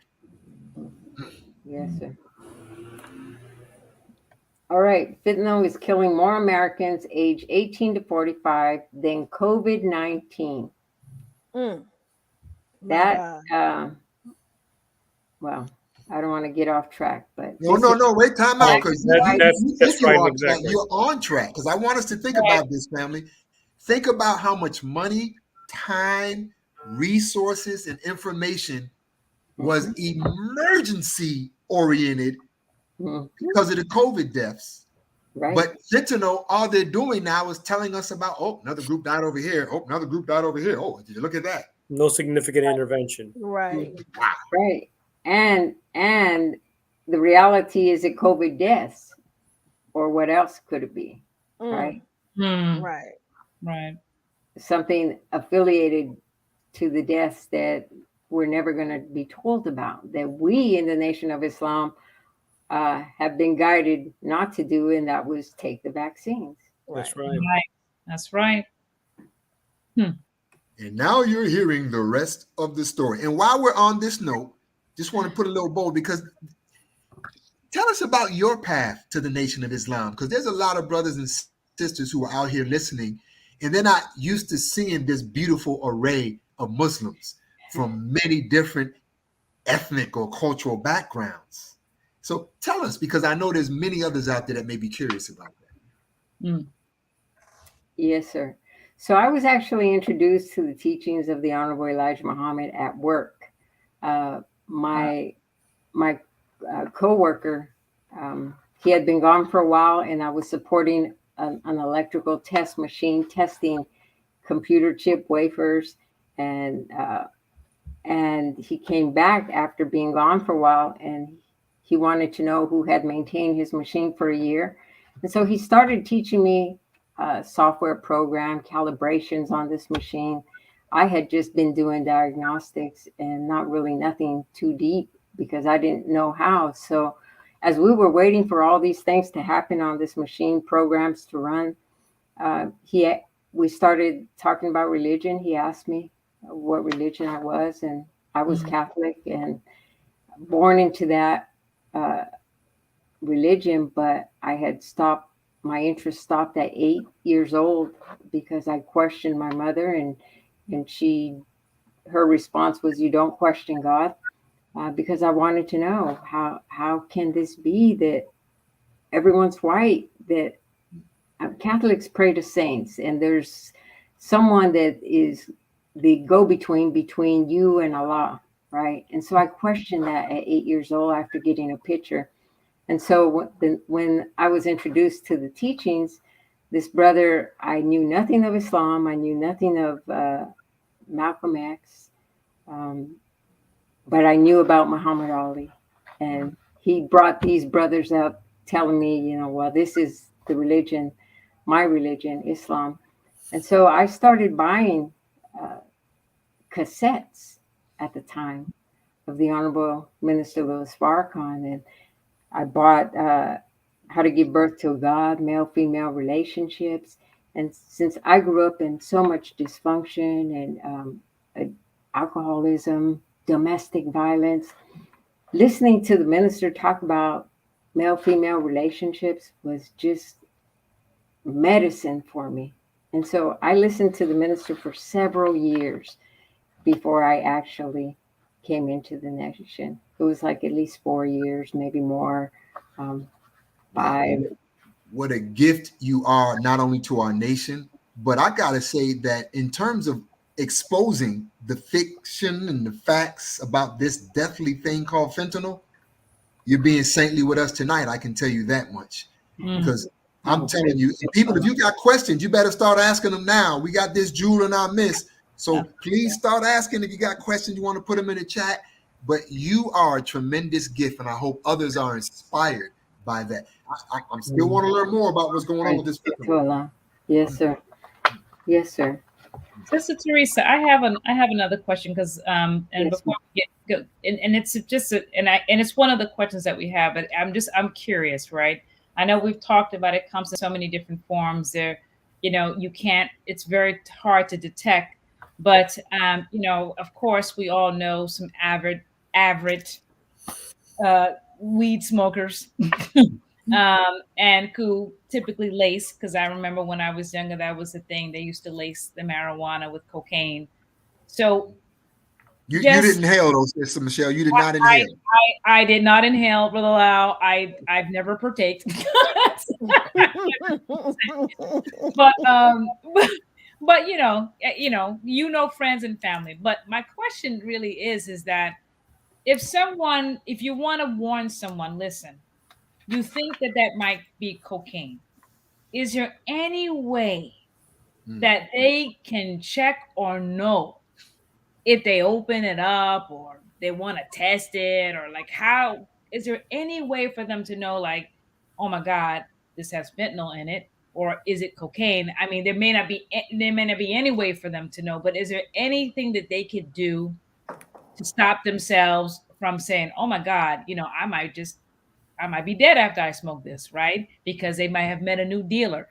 Yes, sir. All right. Fentanyl is killing more Americans age 18 to 45 than COVID-19. That, well, I don't want to get off track, but no, wait, time out, because that's right, exactly. You're on track, because I want us to think about this, family. Think about how much money, time, resources, and information was emergency oriented because of the COVID deaths. Right. But fentanyl, all they're doing now is telling us about, oh, another group died over here. Oh, another group died over here. Oh, did you look at that? No significant intervention. Right. Wow. Right. And the reality is it COVID deaths, or what else could it be? Right. Right. Right. Something affiliated to the deaths that we're never going to be told about, that we in the Nation of Islam have been guided not to do, and that was take the vaccines. That's right. Right. That's right. And now you're hearing the rest of the story. And while we're on this note, just want to put a little bold, because tell us about your path to the Nation of Islam, because there's a lot of brothers and sisters who are out here listening, and they're not used to seeing this beautiful array of Muslims from many different ethnic or cultural backgrounds. So tell us, because I know there's many others out there that may be curious about that. Yes, sir. So I was actually introduced to the teachings of the Honorable Elijah Muhammad at work. My co-worker, he had been gone for a while, and I was supporting an electrical test machine testing computer chip wafers, and he came back after being gone for a while, and he wanted to know who had maintained his machine for a year. And so he started teaching me software program calibrations on this machine. I had just been doing diagnostics and not really nothing too deep, because I didn't know how. So as we were waiting for all these things to happen on this machine, programs to run, we started talking about religion. He asked me what religion I was, and I was Catholic and born into that religion, but I had stopped. My interest stopped at 8 years old, because I questioned my mother, and her response was, "You don't question God," because I wanted to know how can this be that everyone's white, that Catholics pray to saints, and there's someone that is the go-between between you and Allah, right? And so I questioned that at 8 years old after getting a picture. And so when I was introduced to the teachings, this brother, I knew nothing of Islam. I knew nothing of Malcolm X, but I knew about Muhammad Ali. And he brought these brothers up telling me, well, this is the religion, my religion, Islam. And so I started buying cassettes at the time of the Honorable Minister Louis Farrakhan, and I bought How to Give Birth to a God, Male-Female Relationships. And since I grew up in so much dysfunction and alcoholism, domestic violence, listening to the minister talk about male-female relationships was just medicine for me. And so I listened to the minister for several years before I actually came into the nation. It was like at least 4 years, maybe more. 5. What a gift you are, not only to our nation, but I gotta say that in terms of exposing the fiction and the facts about this deathly thing called fentanyl, you're being saintly with us tonight. I can tell you that much, because I'm telling you, people, if you got questions, you better start asking them now. We got this jewel in our midst. So please start asking. If you got questions, you want to put them in the chat. But you are a tremendous gift, and I hope others are inspired by that. I'm still want to learn more about what's going on with this. Yes, sir. Yes, sir. Sister Teresa, I have another question, because and Yes, before we get and it's just and it's one of the questions that we have, but I'm curious, right? I know we've talked about it comes in so many different forms. There, you can't. It's very hard to detect, but of course, we all know some average weed smokers. And who typically lace, because I remember when I was younger, that was the thing. They used to lace the marijuana with cocaine. So you didn't inhale those, Sister Michelle. You did not inhale. I did not inhale, Brother Lau. I've never partaked. but friends and family. But my question really is that if you want to warn someone, listen, you think that might be cocaine. is there any way that they can check or know if they open it up or they want to test it, or like, how is there any way for them to know, like, oh my God, this has fentanyl in it, or is it cocaine? I mean, there may not be any way for them to know, but is there anything that they could do to stop themselves from saying, oh my God, I might be dead after I smoke this, right? Because they might have met a new dealer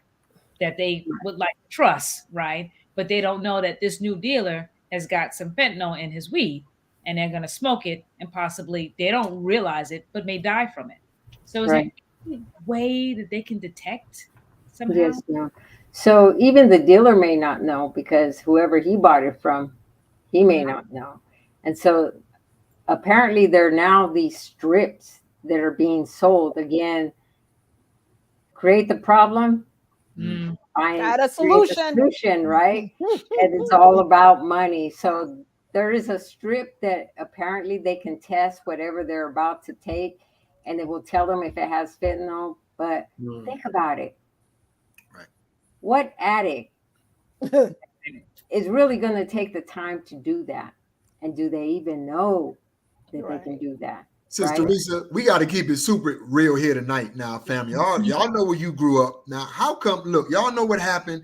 that they would like to trust, right? But they don't know that this new dealer has got some fentanyl in his weed, and they're going to smoke it, and possibly they don't realize it, but may die from it. So is there Right. any way that they can detect somehow? Yes, no. So even the dealer may not know, because whoever he bought it from, he may not know. And so apparently there are now these strips that are being sold. Again, create the problem, Got find a create the solution. solution, right? And it's all about money. So there is a strip that apparently they can test whatever they're about to take, and it will tell them if it has fentanyl. But think about it. Right. What addict is really going to take the time to do that? And do they even know that they can do that? Sister Right? Lisa, we got to keep it super real here tonight now, family. Y'all know where you grew up. Now, how come, look, y'all know what happened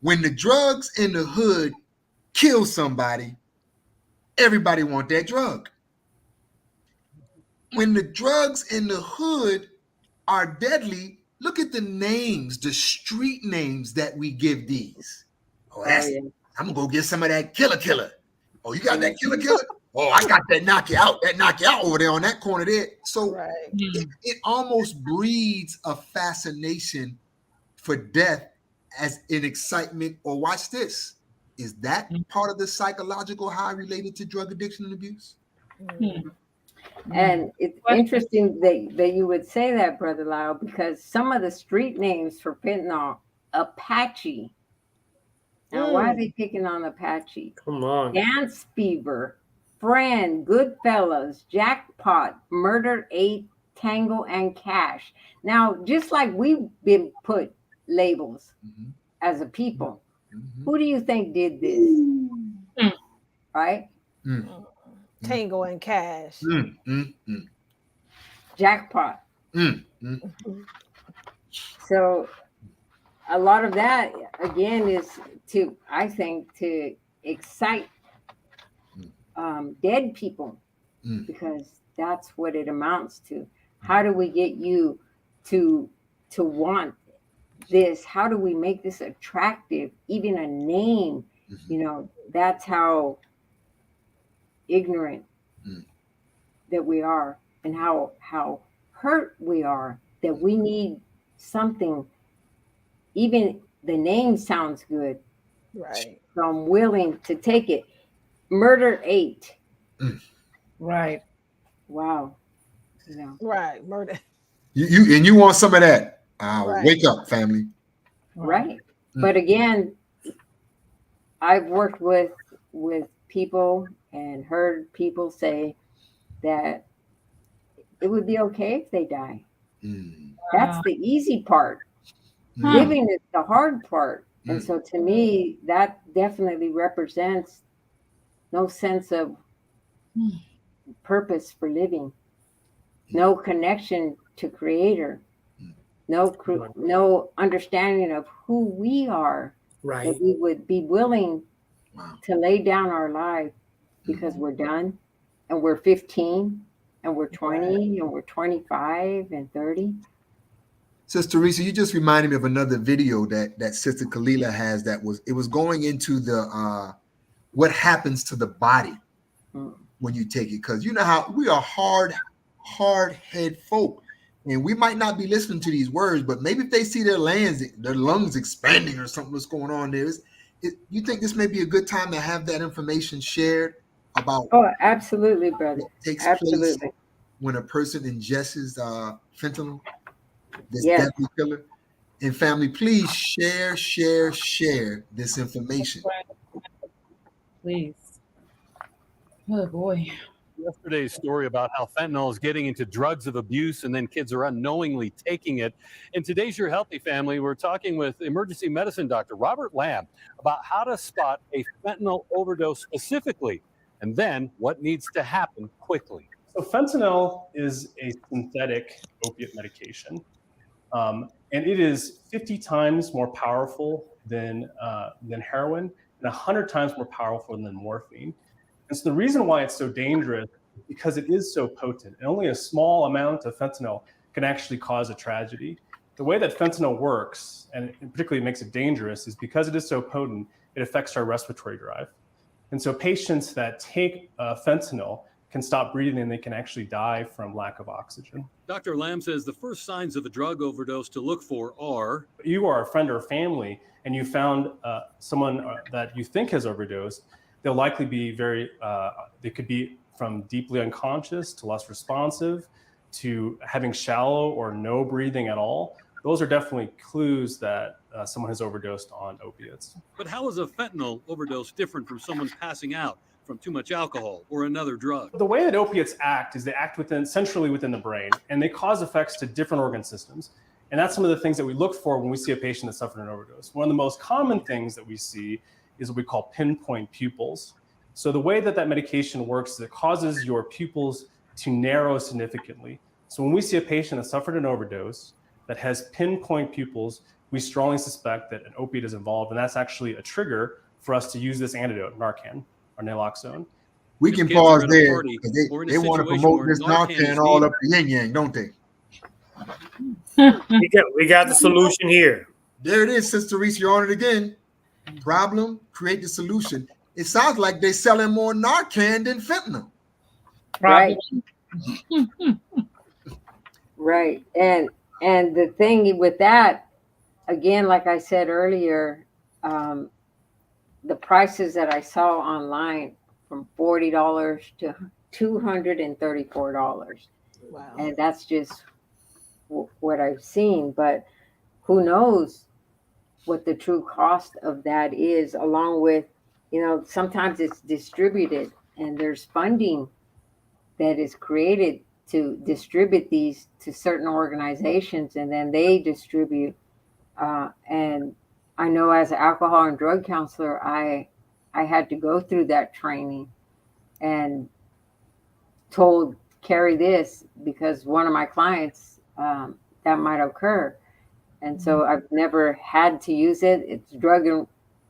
when the drugs in the hood kill somebody, everybody want that drug. When the drugs in the hood are deadly, look at the names, the street names that we give these. Oh, that's, I'm going to go get some of that killer. Oh, you got that killer? Oh, I got that knock you out over there on that corner there. So it almost breeds a fascination for death as an excitement. Or watch this. Is that part of the psychological high related to drug addiction and abuse? And it's interesting that you would say that, Brother Lyle, because some of the street names for fentanyl, Apache. Now, why are they picking on Apache? Come on. Dance Fever, Friend, Goodfellas, Jackpot, Murder 8, Tango, and Cash. Now, just like we've been put labels as a people, who do you think did this? Right? Tango and Cash. Jackpot. So a lot of that, again, is to, I think, to excite dead people, because that's what it amounts to. How do we get you to want this? How do we make this attractive? Even a name, that's how ignorant that we are, and how hurt we are, that we need something. Even the name sounds good, right? So I'm willing to take it. Murder 8. Right. Wow. Right. Murder. You want some of that? Right. Wake up, family. Right. But again, I've worked with people and heard people say that it would be okay if they die. That's the easy part. Living is the hard part. And so to me, that definitely represents no sense of purpose for living, no connection to Creator, no understanding of who we are, that we would be willing to lay down our life because we're done, and we're 15, and we're 20, and we're 25 and 30. Sister Teresa, you just reminded me of another video that Sister Kalila has that was going into the what happens to the body when you take it, because you know how we are hard head folk, and we might not be listening to these words, but maybe if they see their lungs expanding or something that's going on there, you think this may be a good time to have that information shared about? Oh, absolutely, brother. What takes Absolutely. place when a person ingests fentanyl, this Yes. deadly killer. And family, please share this information. Please. Oh boy. yesterday's story about how fentanyl is getting into drugs of abuse and then kids are unknowingly taking it. In today's Your Healthy Family, we're talking with emergency medicine doctor Robert Lamb about how to spot a fentanyl overdose specifically, and then what needs to happen quickly. So fentanyl is a synthetic opiate medication, and it is 50 times more powerful than heroin and 100 times more powerful than morphine. And so the reason why it's so dangerous is because it is so potent, and only a small amount of fentanyl can actually cause a tragedy. The way that fentanyl works, and it particularly makes it dangerous, is because it is so potent, it affects our respiratory drive. And so patients that take fentanyl can stop breathing and they can actually die from lack of oxygen. Dr. Lamb says the first signs of a drug overdose to look for are... You are a friend or family and you found someone that you think has overdosed, they'll likely be they could be from deeply unconscious to less responsive to having shallow or no breathing at all. Those are definitely clues that someone has overdosed on opiates. But how is a fentanyl overdose different from someone passing out from too much alcohol or another drug? The way that opiates act is they act centrally within the brain, and they cause effects to different organ systems. And that's some of the things that we look for when we see a patient that suffered an overdose. One of the most common things that we see is what we call pinpoint pupils. So the way that medication works is it causes your pupils to narrow significantly. So when we see a patient that suffered an overdose that has pinpoint pupils, we strongly suspect that an opiate is involved, and that's actually a trigger for us to use this antidote, Narcan or naloxone. We can pause there. They want to promote this Narcan all up the yin yang, don't they? we got the solution here. There it is, Sister Reese. You're on it again. Problem, create the solution. It sounds like they're selling more Narcan than fentanyl. Right. Right. And the thing with that, again, like I said earlier, the prices that I saw online from $40 to $234. Wow. And that's just what I've seen. But who knows what the true cost of that is, along with, sometimes it's distributed and there's funding that is created to distribute these to certain organizations, and then they distribute. And I know as an alcohol and drug counselor, I had to go through that training and told carry this because one of my clients that might occur. And so I've never had to use it. It's drug and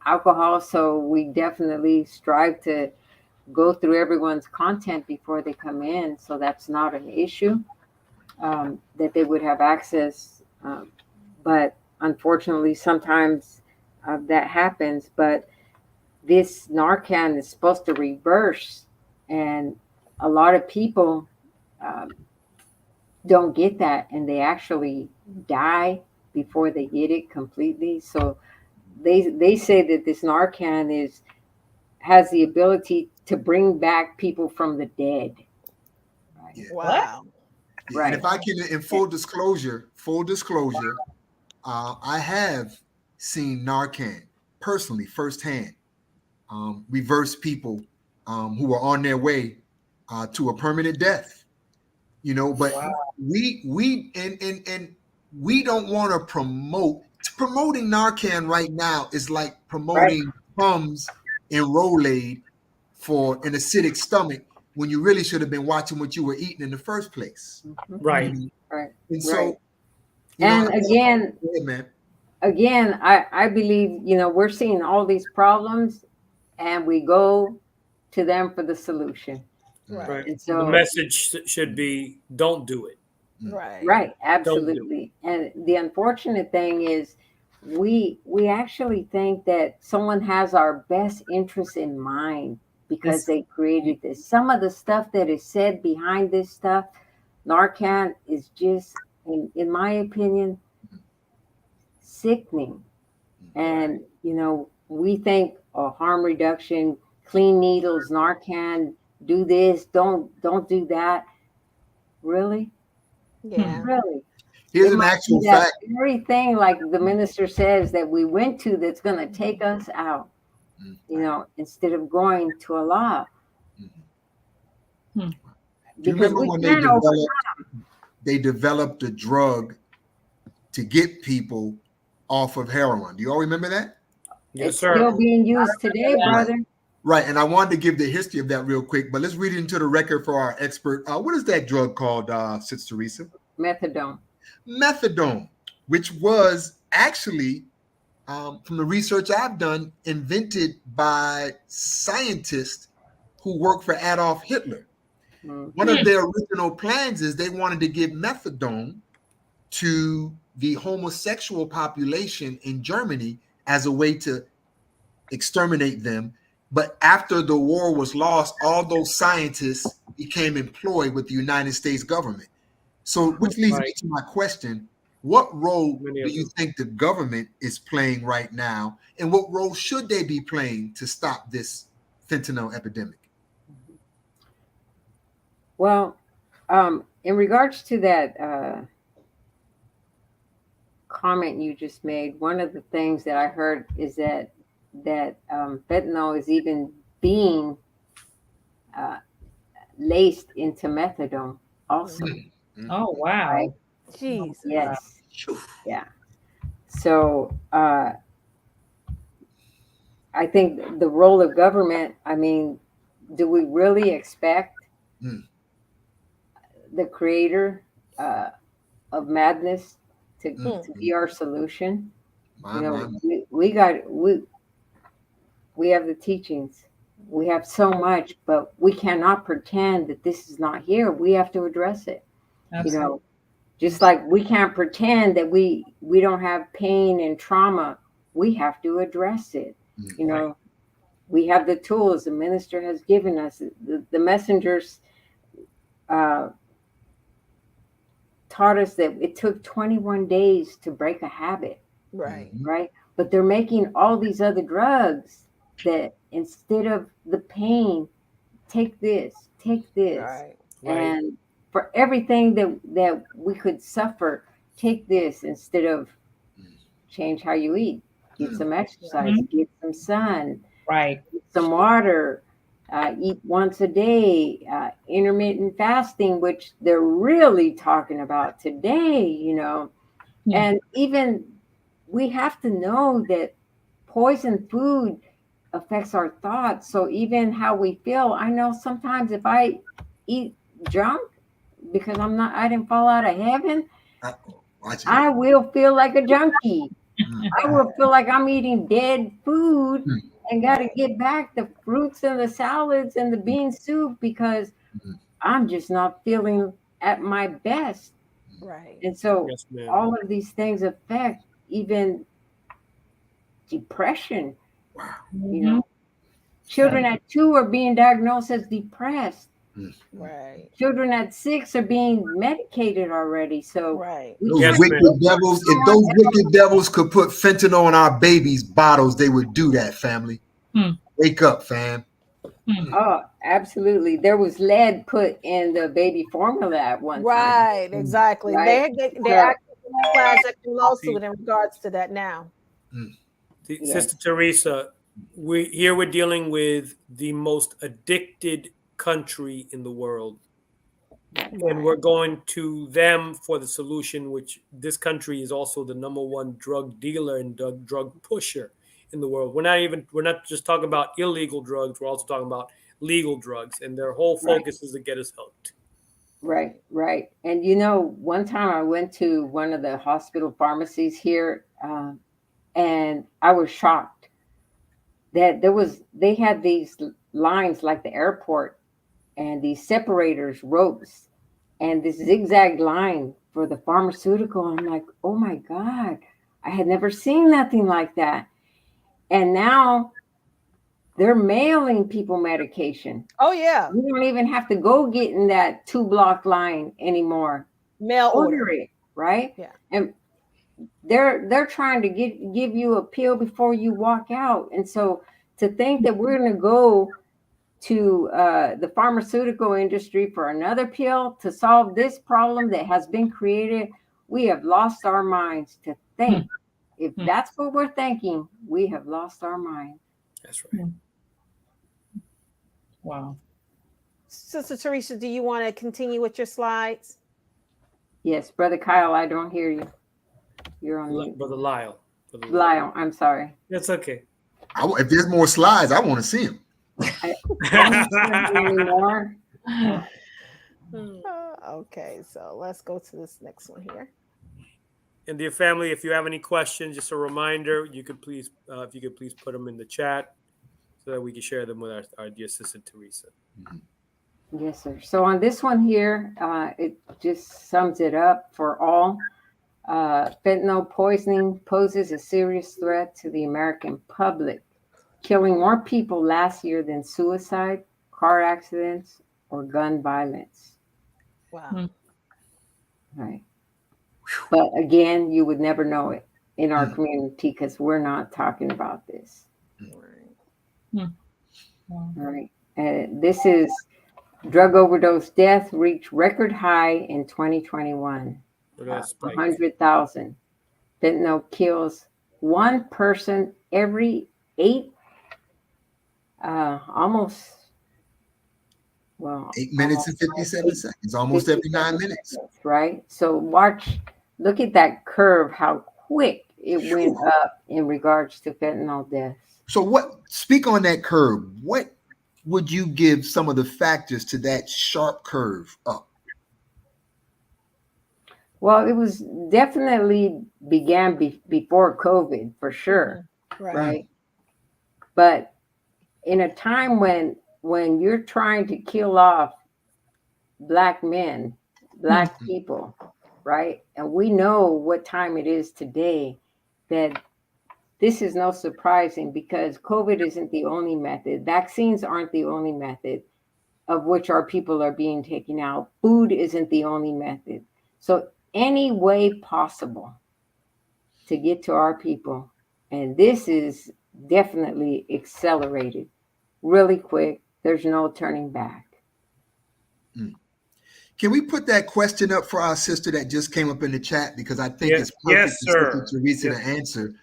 alcohol. So we definitely strive to go through everyone's content before they come in. So that's not an issue, that they would have access. But unfortunately, sometimes that happens. But this Narcan is supposed to reverse. And a lot of people don't get that. And they actually die before they get it completely. So they say that this Narcan has the ability to bring back people from the dead. Right? Yeah. Wow. Yeah. Right. And if I can, in full disclosure, I have seen Narcan personally, firsthand, reverse people who are on their way to a permanent death. But wow. we don't want to promoting Narcan right now is like promoting Tums and Rolade for an acidic stomach when you really should have been watching what you were eating in the first place. Right. Right. And so, again, I believe, we're seeing all these problems and we go to them for the solution. Right. And so the message should be, don't do it. Right. Right. Absolutely. And the unfortunate thing is we actually think that someone has our best interests in mind because they created this. Some of the stuff that is said behind this stuff, Narcan, is just, in my opinion, sickening. And, we think harm reduction, clean needles, Narcan, do this, don't do that. Really? Yeah. Really. Here's an actual fact. Everything like the minister says that we went to that's going to take us out, instead of going to Allah. Do you remember when they developed a drug to get people off of heroin? Do you all remember that? Yes, it's sir. still being used today, brother. Right, and I wanted to give the history of that real quick, but let's read into the record for our expert. What is that drug called, Sister Teresa? Methadone. Methadone, which was actually, from the research I've done, invented by scientists who worked for Adolf Hitler. One of their original plans is they wanted to give methadone to the homosexual population in Germany as a way to exterminate them. But after the war was lost, all those scientists became employed with the United States government. So, which leads me to my question: what role do you think the government is playing right now, and what role should they be playing to stop this fentanyl epidemic? Well, in regards to that comment you just made, one of the things that I heard is that fentanyl is even being laced into methadone also. Oh, wow. Right? Jesus. Yes. Yeah. So I think the role of government, I mean, do we really expect the creator of madness to be our solution? You know, we have the teachings. We have so much, but we cannot pretend that this is not here. We have to address it. Absolutely. You know, just like we can't pretend that we don't have pain and trauma. We have to address it. You know, we have the tools the minister has given us. The messengers taught us that it took 21 days to break a habit. Right. Right. But they're making all these other drugs that instead of the pain, take this. Right. And for everything that we could suffer, take this instead of change how you eat. Get some exercise, get some sun, right? Get some water, eat once a day, intermittent fasting, which they're really talking about today, you know. And even we have to know that poison food affects our thoughts. So even how we feel, I know sometimes if I eat junk because I didn't fall out of heaven, I will feel like a junkie. I will feel like I'm eating dead food and got to get back the fruits and the salads and the bean soup because I'm just not feeling at my best. Right. And so all of these things affect even depression. You know, children at 2 are being diagnosed as depressed. Right. Children at 6 are being medicated already. So those wicked devils, if those wicked devils could put fentanyl in our babies' bottles, they would do that, family. Wake up, fam. Oh, absolutely. There was lead put in the baby formula at one time. Right, exactly. Right? They actually class action lawsuit in regards to that now. Sister Teresa, we're dealing with the most addicted country in the world. And we're going to them for the solution, which this country is also the #1 drug dealer and drug pusher in the world. We're not just talking about illegal drugs, we're also talking about legal drugs, and their whole focus is to get us hooked. Right. And you know, one time I went to one of the hospital pharmacies here, and I was shocked that they had these lines like the airport and these separators, ropes, and this zigzag line for the pharmaceutical. I'm like, oh my God, I had never seen nothing like that. And now they're mailing people medication. Oh yeah. You don't even have to go get in that 2-block line anymore. Mail order it, right? Yeah. And they're trying to give you a pill before you walk out. And so to think that we're going to go to the pharmaceutical industry for another pill to solve this problem that has been created, we have lost our minds to think. If that's what we're thinking, we have lost our mind. That's right. Wow. Sister Teresa, do you want to continue with your slides? Yes, Brother Kyle, I don't hear you. You're on mute. Brother Lyle. Lyle, I'm sorry. That's okay. If there's more slides, I want to see them. I don't hear anymore. Okay, so let's go to this next one here. And dear family, if you have any questions, just a reminder, you could please, if you could please put them in the chat so that we can share them with our dear sister Teresa. Yes, sir. So on this one here, it just sums it up for all. Fentanyl poisoning poses a serious threat to the American public, killing more people last year than suicide, car accidents, or gun violence. Wow. Right. But again, you would never know it in our community because we're not talking about this. All right. This is drug overdose death reached record high in 2021. 100,000. Fentanyl kills one person every 8 minutes and 57 seconds, almost every 9 minutes. Right. So look at that curve, how quick it went up in regards to fentanyl deaths. So speak on that curve. What would you give some of the factors to that sharp curve up? Well, it was definitely began before COVID for sure. Right. But in a time when you're trying to kill off Black men, Black people, right? And we know what time it is today, that this is no surprising because COVID isn't the only method. Vaccines aren't the only method of which our people are being taken out. Food isn't the only method. So any way possible to get to our people. And this is definitely accelerated really quick. There's no turning back. Can we put that question up for our sister that just came up in the chat? Because I think it's perfect for Sister Teresa to answer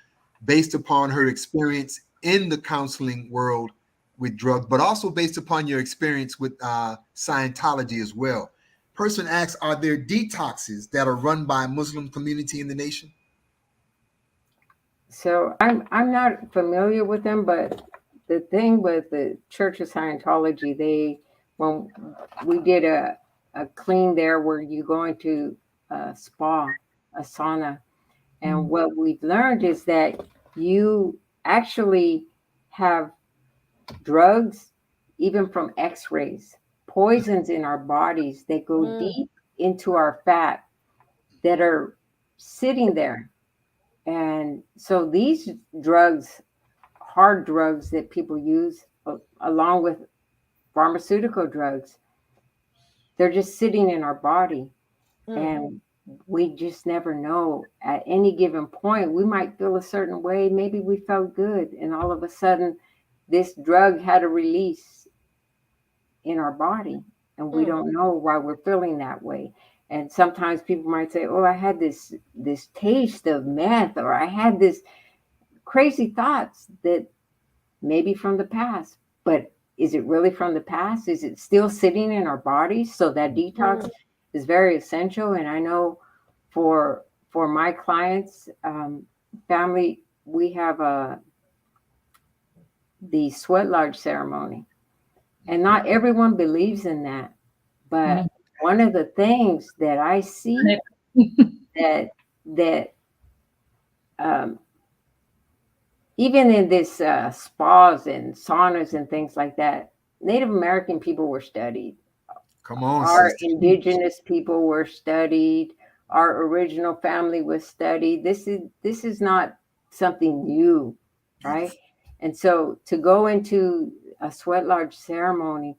based upon her experience in the counseling world with drugs, but also based upon your experience with Scientology as well. Person asks, are there detoxes that are run by a Muslim community in the nation? So I'm not familiar with them, but the thing with the Church of Scientology, when we did a clean there where you go into a spa, a sauna, and what we've learned is that you actually have drugs, even from x-rays, poisons in our bodies that go deep into our fat that are sitting there. And so these drugs, hard drugs that people use, along with pharmaceutical drugs, they're just sitting in our body. And we just never know. At any given point, we might feel a certain way. Maybe we felt good. And all of a sudden, this drug had a release in our body. And we don't know why we're feeling that way. And sometimes people might say, oh, I had this taste of meth, or I had this crazy thoughts that maybe from the past. But is it really from the past? Is it still sitting in our bodies? So that detox is very essential. And I know for my clients, family, we have the sweat lodge ceremony. And not everyone believes in that. But one of the things that I see that even in this spas and saunas and things like that, Native American people were studied. Come on, our sister. indigenous people were studied. Our original family was studied. This is not something new, right? And so to go into a sweat lodge ceremony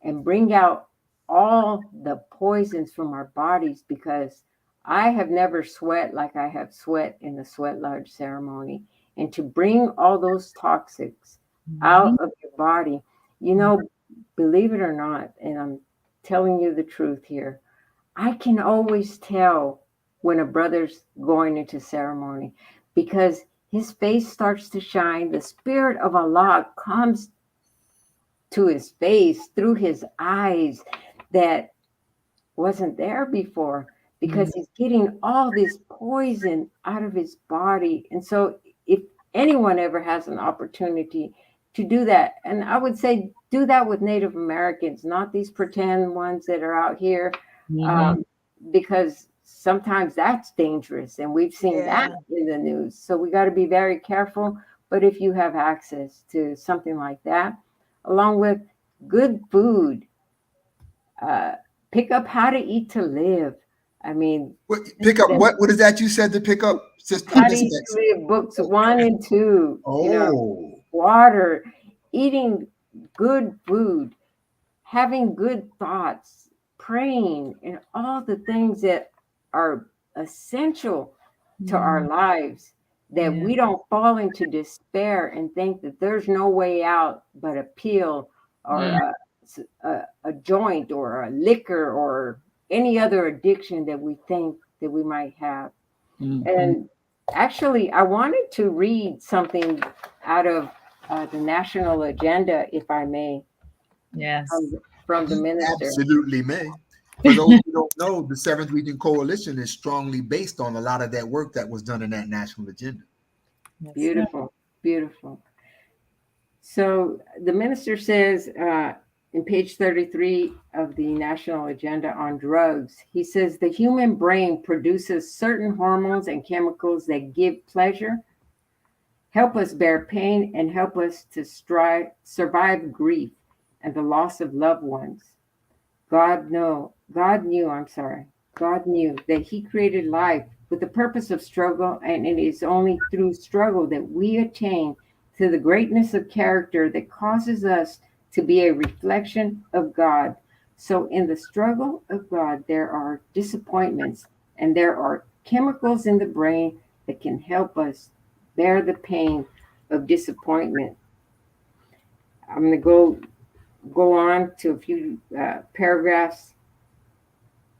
and bring out all the poisons from our bodies, because I have never sweat like I have sweat in the sweat lodge ceremony. And to bring all those toxics out of your body, believe it or not, and I'm telling you the truth here, I can always tell when a brother's going into ceremony because his face starts to shine. The spirit of Allah comes to his face, through his eyes, that wasn't there before, because he's getting all this poison out of his body. And so if anyone ever has an opportunity to do that, and I would say do that with Native Americans, not these pretend ones that are out here, because sometimes that's dangerous, and we've seen that in the news. So we got to be very careful. But if you have access to something like that, along with good food, pick up How to Eat to Live. I mean, pick up what? What is that you said to pick up? How to Eat to Live, books 1 and 2. Oh, you know, water, eating good food, having good thoughts, praying, and all the things that are essential to our lives, that we don't fall into despair and think that there's no way out but a pill or a joint or a liquor or any other addiction that we think that we might have. And actually, I wanted to read something out of the national agenda, if I may. Yes. From the minister. Absolutely may. For those who don't know, the Seventh Region Coalition is strongly based on a lot of that work that was done in that national agenda. Beautiful, beautiful. So the minister says in page 33 of the national agenda on drugs, he says the human brain produces certain hormones and chemicals that give pleasure, help us bear pain, and help us to survive grief and the loss of loved ones. God knew that he created life with the purpose of struggle, and it is only through struggle that we attain to the greatness of character that causes us to be a reflection of God. So in the struggle of God, there are disappointments, and there are chemicals in the brain that can help us bear the pain of disappointment. I'm going to go on to a few paragraphs.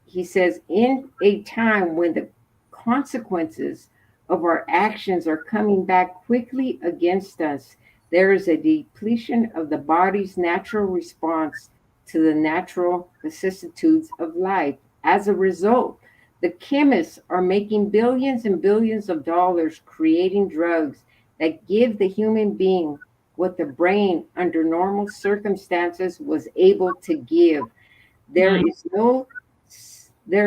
He says, in a time when the consequences of our actions are coming back quickly against us, there is a depletion of the body's natural response to the natural vicissitudes of life. As a result, the chemists are making billions and billions of dollars creating drugs that give the human being what the brain under normal circumstances was able to give. There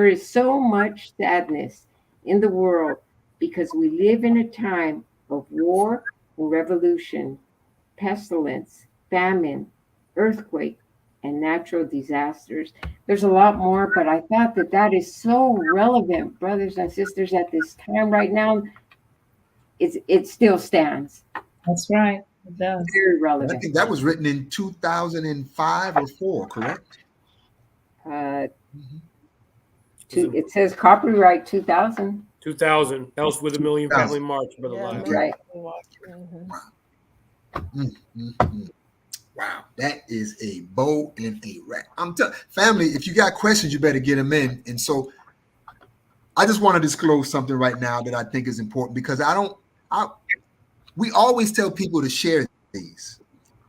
is so much sadness in the world because we live in a time of war and revolution, pestilence, famine, earthquake, and natural disasters. There's a lot more, but I thought that is so relevant, brothers and sisters, at this time right now. It still stands. That's right. It does. Very relevant. I think that was written in 2005 or 4, correct? It says copyright 2000. 2000. That was with a Million Family March, Brother Live. Okay. Right. Wow, that is a bow and a rack. I'm telling family, if you got questions, you better get them in. And so I just want to disclose something right now that I think is important, because we always tell people to share these.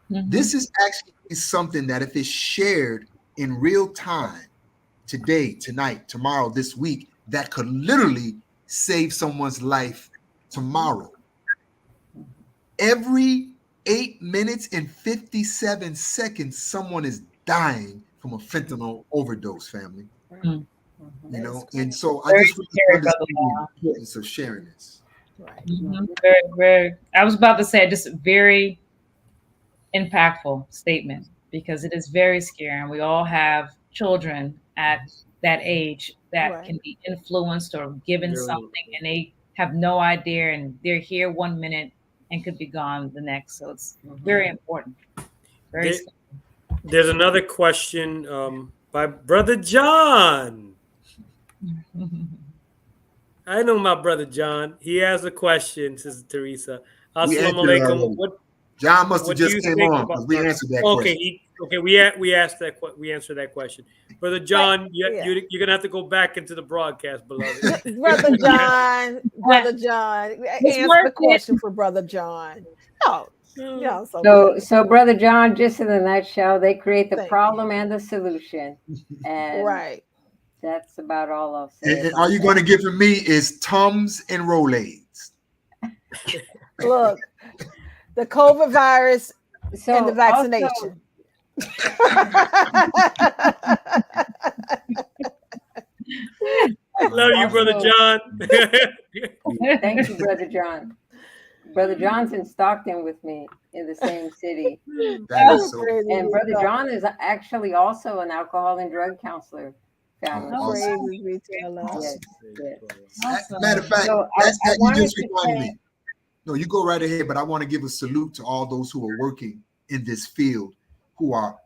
This is actually something that if it's shared in real time, today, tonight, tomorrow, this week, that could literally save someone's life tomorrow. Every 8 minutes and 57 seconds, someone is dying from a fentanyl overdose, family. You know, and so I just really understand the importance of sharing this. Very, very. I was about to say just very impactful statement, because it is very scary. We all have children at that age that can be influenced or given something, and they have no idea, and they're here 1 minute and could be gone the next. So it's very important. There's another question by Brother John. I know my brother John. He has a question, Sister Teresa. Assalamu alaikum. John must have just came on because we answered that question. Okay, we answered that question. Brother John, you're gonna have to go back into the broadcast, beloved. Brother John, answer the question for Brother John. Oh, Yeah. So Brother John, just in a nutshell, they create the Thank problem and the solution, and right. that's about all I'll say. And all you're going to get from me is Tums and Rolaids. Look, the COVID virus and the vaccination. Love you, Brother John. Thank you, Brother John. Brother John's in Stockton with me in the same city. That is so. And Brother John is actually also an alcohol and drug counselor. Family. Awesome. Yes, yes. Awesome. Matter of fact, you just reminded me. No, you go right ahead, but I want to give a salute to all those who are working in this field, who are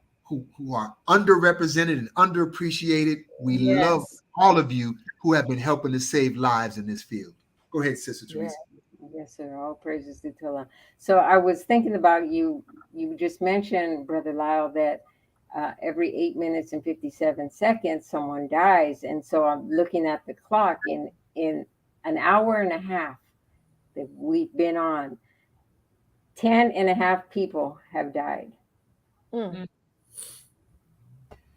underrepresented and underappreciated. We love all of you who have been helping to save lives in this field. Go ahead, Sister Teresa. Yes, sir. All praises to Allah. So I was thinking about you. You just mentioned, Brother Lyle, that every 8 minutes and 57 seconds, someone dies. And so I'm looking at the clock in an hour and a half that we've been on, 10 and a half people have died. Mm.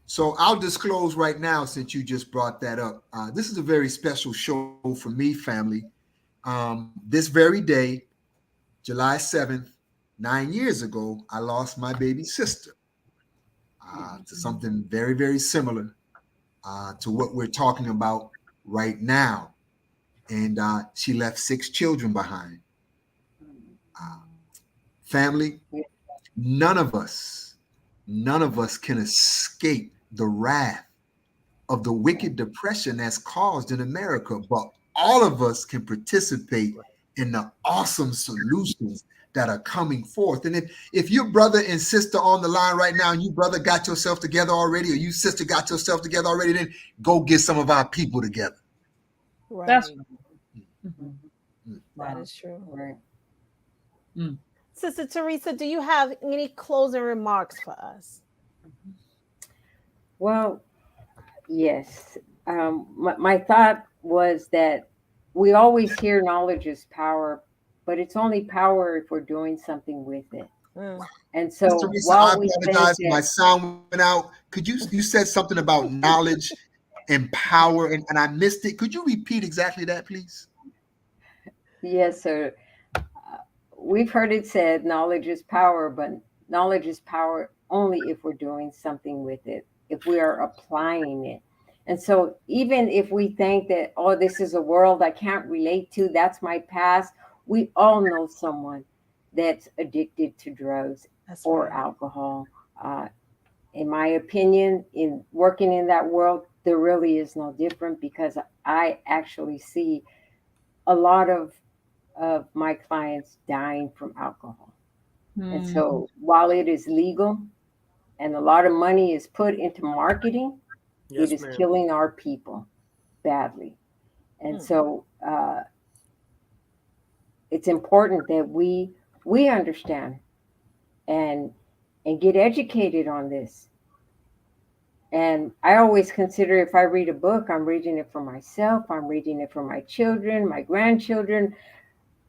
So I'll disclose right now, since you just brought that up, this is a very special show for me, family. This very day, July 7th, 9 years ago, I lost my baby sister to something very, very similar to what we're talking about right now. And she left 6 children behind. Family, none of us can escape the wrath of the wicked depression that's caused in America, but all of us can participate in the awesome solutions that are coming forth. And if your brother and sister on the line right now, and you brother got yourself together already, or you sister got yourself together already, then go get some of our people together. Right. That's that is true. Right. Mm. Sister Teresa, do you have any closing remarks for us? Well, yes. My thought was that we always hear knowledge is power, but it's only power if we're doing something with it. Mm. And so Teresa, while I we apologize, my sound went out. Could you said something about knowledge and power, and I missed it. Could you repeat exactly that, please? Yes, sir. We've heard it said knowledge is power, but knowledge is power only if we're doing something with it, if we are applying it. And so even if we think that, oh, this is a world I can't relate to, that's my past, we all know someone that's addicted to drugs or alcohol. In my opinion, in working in that world, there really is no different, because I actually see a lot of my clients dying from alcohol. And so while it is legal and a lot of money is put into marketing, it is killing our people badly. And so it's important that we understand and get educated on this. And I always consider, if I read a book, I'm reading it for myself, I'm reading it for my children, my grandchildren,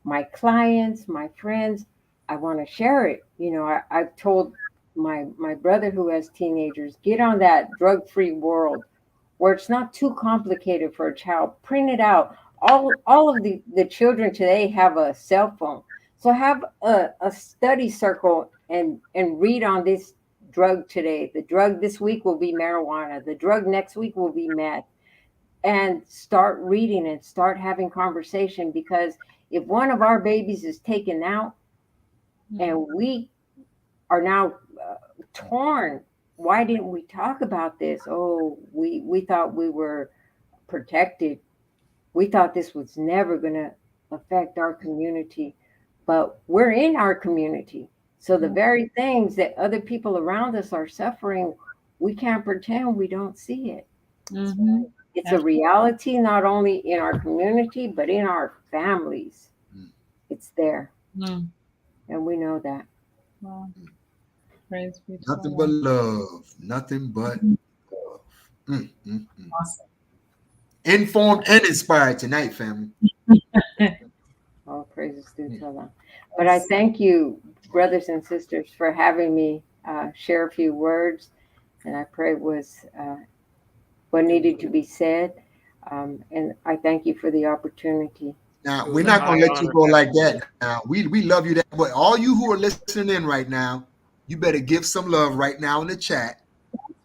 my clients, my friends. I want to share it. You know, I've told my brother who has teenagers, get on that drug-free world where it's not too complicated for a child. Print it out. All of the children today have a cell phone. So have a study circle and read on this drug today. The drug this week will be marijuana. The drug next week will be meth. And start reading and start having conversation, because if one of our babies is taken out and we are now torn, why didn't we talk about this? Oh, we thought we were protected. We thought this was never going to affect our community, but we're in our community. So the very things that other people around us are suffering, we can't pretend we don't see it. Mm-hmm. It's a reality, not only in our community, but in our families. It's there. And we know that. Wow. Praise be to Nothing God. but love. Nothing but love. Awesome. Informed and inspired tonight, family. All Praises due to Allah. But I thank you, brothers and sisters, for having me share a few words. And I pray it was what needed to be said. And I thank you for the opportunity. Now, we're not going to let you go like that. Now, we love you that, but all you who are listening in right now, you better give some love right now in the chat.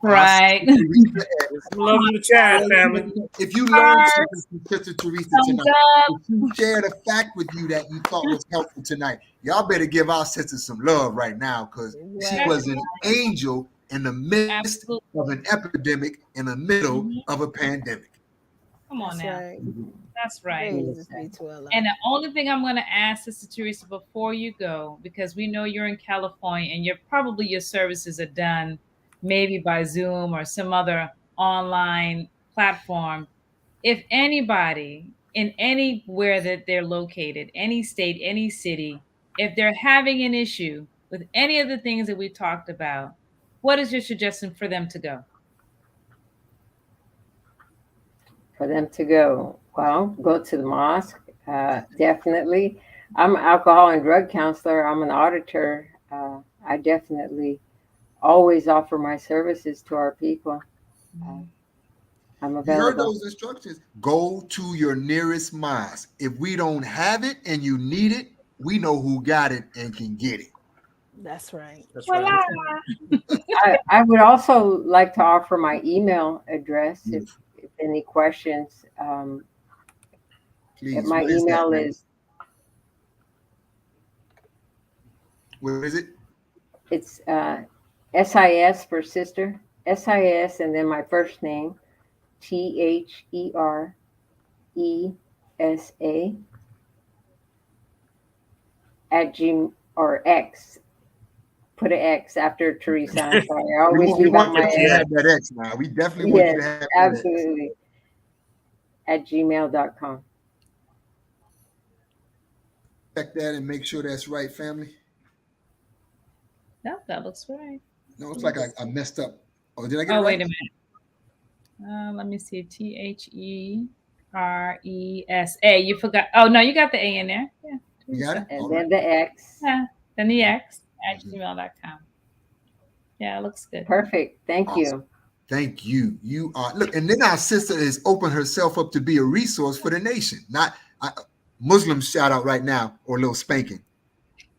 Right. Love in the chat, family. If you learned something from Sister Teresa tonight, if she shared a fact with you that you thought was helpful tonight, y'all better give our sister some love right now, because she was an angel in the midst of an epidemic, in the middle of a pandemic. Come on now. Right. That's right. And the only thing I'm going to ask, Sister Teresa, before you go, because we know you're in California and your services are done maybe by Zoom or some other online platform. If anybody in anywhere that they're located, any state, any city, if they're having an issue with any of the things that we talked about, what is your suggestion for them to go? For them to go, well, go to the mosque, definitely. I'm an alcohol and drug counselor. I'm an auditor. I definitely always offer my services to our people. I'm available. You heard those instructions. Go to your nearest mosque. If we don't have it and you need it, we know who got it and can get it. That's right. That's right. I would also like to offer my email address if any questions. Please. My email is. Where is it? It's SIS for sister. SIS and then my first name, THERESA at Gmail or X. Put an X after Teresa. I'm sorry. I always leave out my X. Have that X now. We definitely want you to have that absolutely. At gmail.com. Check that and make sure that's right, family. No, that looks right. No, it's like I messed up. Oh, did I get it right? Oh, wait a minute. Let me see. THERESA. You forgot. Oh, no, you got the A in there. Yeah. You got it? And then the X. Yeah. Then the X at gmail.com. Yeah, it looks good. Perfect. Thank you. Thank you. You are look, and then our sister has opened herself up to be a resource for the nation. Not Muslims shout out right now or a little spanking.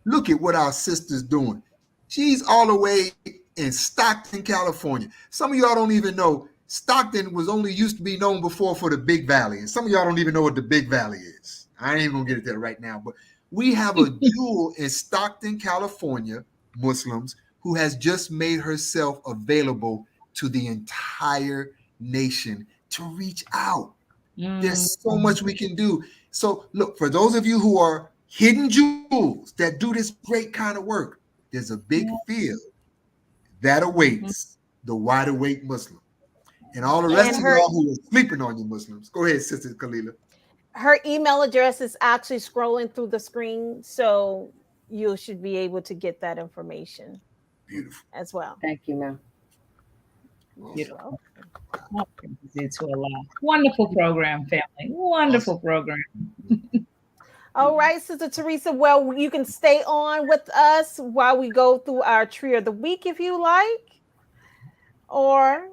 Look at what our sister's doing. She's all the way in Stockton, California. Some of y'all don't even know Stockton was only used to be known before for the Big Valley, and some of y'all don't even know what the Big Valley is. I ain't even gonna get it there right now, but we have a jewel in Stockton, California, Muslims, who has just made herself available to the entire nation to reach out. There's so much we can do. So look, for those of you who are hidden jewels that do this great kind of work, there's a big field that awaits the wide awake Muslim. And all the rest of y'all who are sleeping on you Muslims. Go ahead, Sister Khalila. Her email address is actually scrolling through the screen, so you should be able to get that information. Beautiful. As well. Thank you, ma'am. Beautiful. Wonderful program, family. Wonderful program. All right, Sister Teresa. Well, you can stay on with us while we go through our tree of the week if you like, or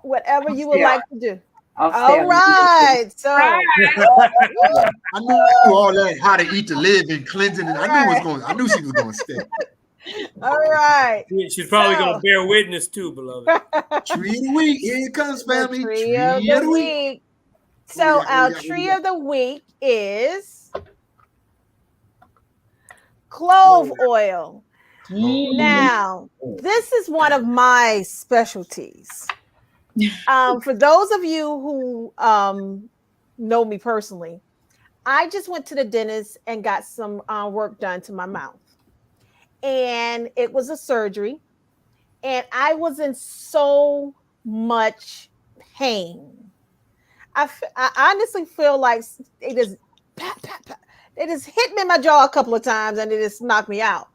whatever you would like to do. All right. So I knew all that, how to eat to live and cleansing, and I knew she was going to stay. All right. She's probably going to bear witness too, beloved. Tree of the week. Here it comes, family. Tree of the week. So our tree of the week is clove oil. Now, this is one of my specialties. For those of you who know me personally, I just went to the dentist and got some work done to my mouth. And it was a surgery. And I was in so much pain. I honestly feel like it just hit me in my jaw a couple of times and it just knocked me out.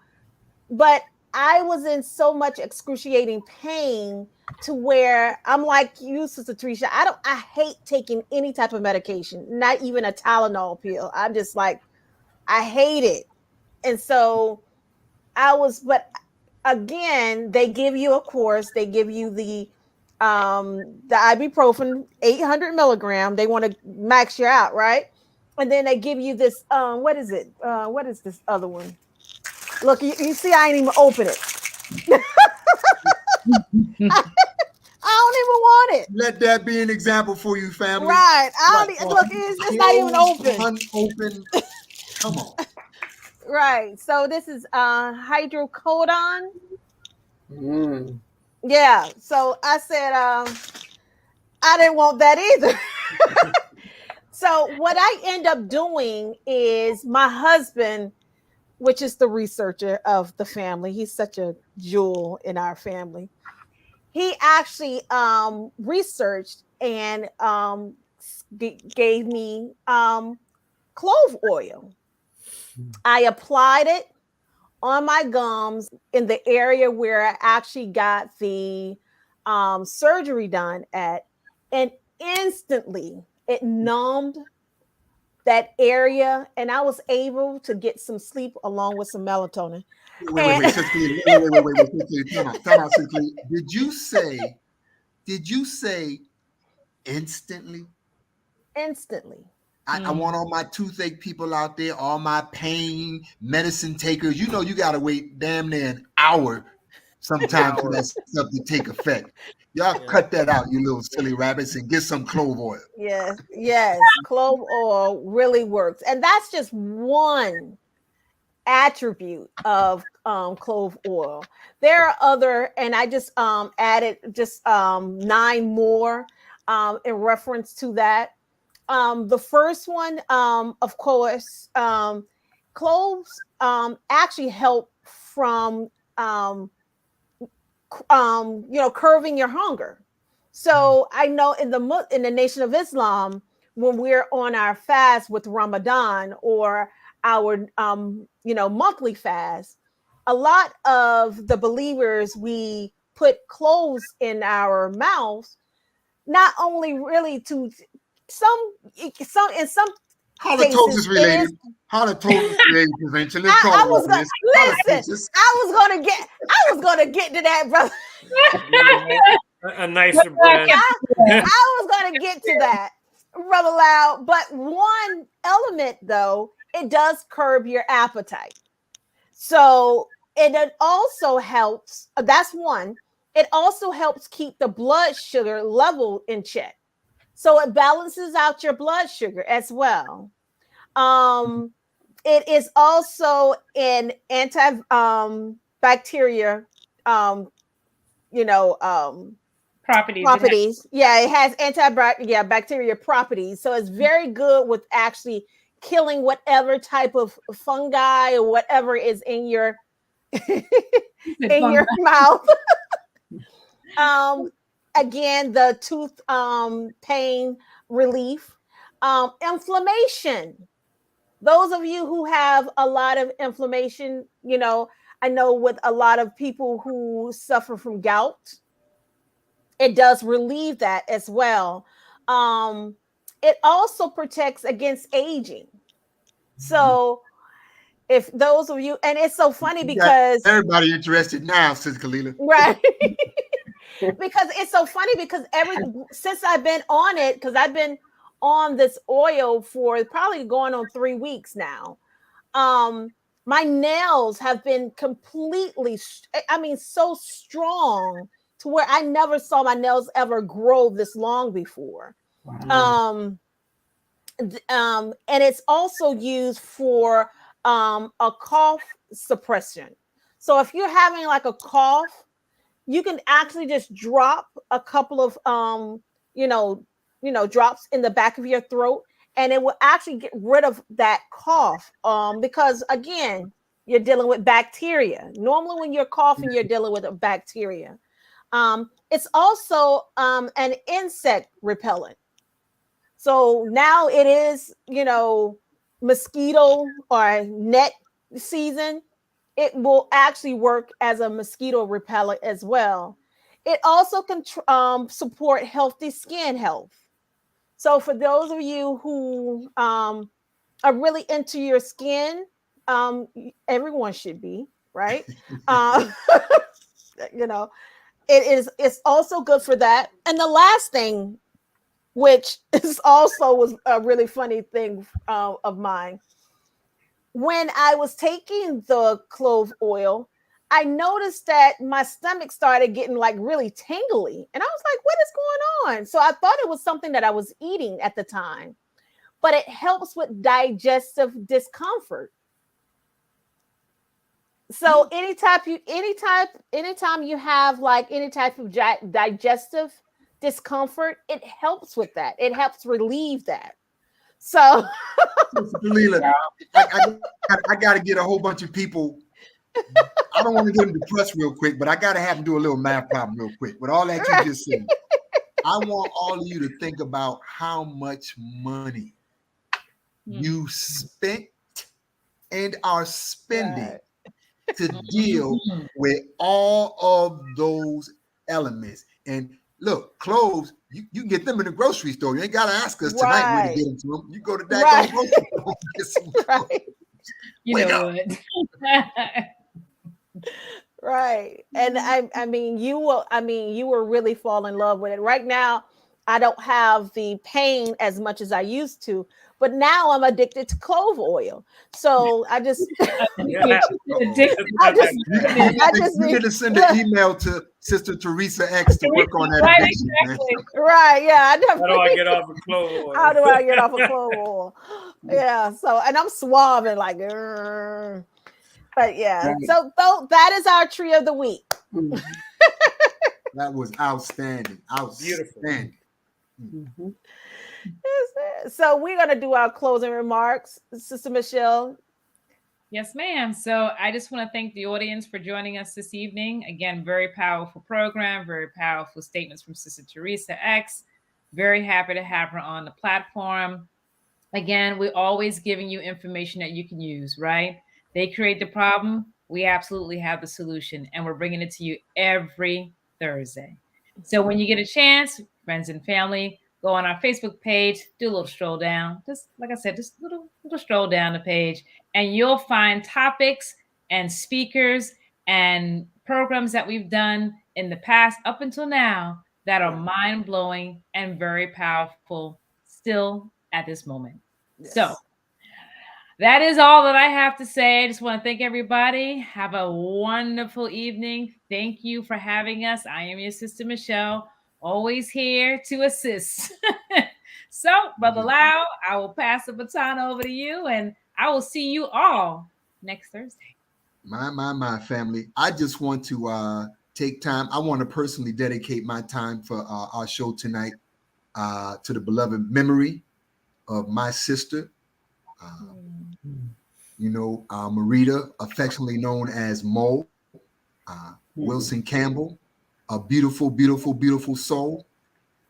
But I was in so much excruciating pain to where I'm like you, Sister Teresa. I hate taking any type of medication, not even a Tylenol pill. I'm just like, I hate it. And so but again, they give you, of course, they give you the ibuprofen, 800 milligram. They want to max you out, right? And then they give you this, what is it? What is this other one? Look, you see, I ain't even open it. I don't even want it. Let that be an example for you, family. Right. Look, it's not even open. Unopened. Come on. Right. So this is hydrocodone. Yeah. So I said I didn't want that either. So what I end up doing is my husband, which is the researcher of the family, he's such a jewel in our family. He actually researched and gave me clove oil. I applied it on my gums in the area where I actually got the surgery done at, and instantly it numbed that area, and I was able to get some sleep along with some melatonin. Wait. Time out, Sister. Did you say instantly? Instantly. I want all my toothache people out there, all my pain medicine takers. You know, you got to wait damn near an hour sometimes for that stuff to take effect. Y'all cut that out, you little silly rabbits, and get some clove oil. Yes. Clove oil really works. And that's just one attribute of clove oil. There are other, and I just added just 9 more in reference to that. The first one, of course, cloves actually help from curbing your hunger. So I know in the Nation of Islam, when we're on our fast with Ramadan or our monthly fast, a lot of the believers, we put cloves in our mouths, not only really to some in some halitosis related. Halitosis related prevention. I was gonna get to that, brother. A nicer brand. I was gonna get to that, Brother Loud. But one element, though, it does curb your appetite. So it also helps. That's one. It also helps keep the blood sugar level in check. So it balances out your blood sugar as well. It is also an anti-bacteria, properties. Yeah, it has bacteria properties. So it's very good with actually killing whatever type of fungi or whatever is in your your mouth. Again, the tooth pain relief, inflammation. Those of you who have a lot of inflammation, I know with a lot of people who suffer from gout, it does relieve that as well. It also protects against aging. So if those of you, and it's so funny because everybody interested now, Sister Kalila. Right. Because it's so funny because since I've been on it, because I've been on this oil for probably going on 3 weeks now. My nails have been completely, so strong to where I never saw my nails ever grow this long before. Wow. And it's also used for a cough suppression. So if you're having like a cough, you can actually just drop a couple of drops in the back of your throat, and it will actually get rid of that cough. Because again, you're dealing with bacteria. Normally, when you're coughing, you're dealing with a bacteria. It's also an insect repellent. So now it is, mosquito or net season. it will actually work as a mosquito repellent as well. It also can support healthy skin health. So for those of you who are really into your skin, everyone should be, right? Um, you know, it's also good for that. And the last thing, which is also was a really funny thing of mine, when I was taking the clove oil, I noticed that my stomach started getting like really tingly. And I was like, what is going on? So I thought it was something that I was eating at the time, but it helps with digestive discomfort. So anytime you have like any type of digestive discomfort, it helps with that. It helps relieve that. So Leela, I got to get a whole bunch of people. I don't want to get them depressed real quick, but I got to have them do a little math problem real quick. With all that you just said, I want all of you to think about how much money you spent and are spending to deal with all of those elements. And look, clothes, you can get them in the grocery store. You ain't got to ask us tonight where to get them to them. You go to that grocery store and get some clothes. You Wake know up. what? Right. And I mean you were really fall in love with it. Right now, I don't have the pain as much as I used to, but now I'm addicted to clove oil. So I just You need to send an email to Sister Teresa X to work on that addiction, man. Right, yeah. How do I get off of clove oil? How do I get off of clove oil? Yeah. So, and I'm swabbing like, "Grr." But yeah. Right. So that is our tree of the week. That was outstanding. Outstanding. Mm-hmm. So we're gonna do our closing remarks, Sister Michelle. Yes, ma'am. So I just want to thank the audience for joining us this evening. Again, very powerful program, very powerful statements from Sister Teresa X. Very happy to have her on the platform. Again, we're always giving you information that you can use, right? They create the problem. We absolutely have the solution, and we're bringing it to you every Thursday. So when you get a chance, friends and family, go on our Facebook page, do a little stroll down. Just like I said, just little stroll down the page, and you'll find topics and speakers and programs that we've done in the past up until now that are mind-blowing and very powerful still at this moment. Yes. So that is all that I have to say. I just want to thank everybody. Have a wonderful evening. Thank you for having us. I am your sister Michelle, always here to assist. So, Brother Lau, I will pass the baton over to you, and I will see you all next Thursday. My family. I just want to take time. I want to personally dedicate my time for our show tonight to the beloved memory of my sister, Marita, affectionately known as Mo, Wilson Campbell, a beautiful, beautiful, beautiful soul.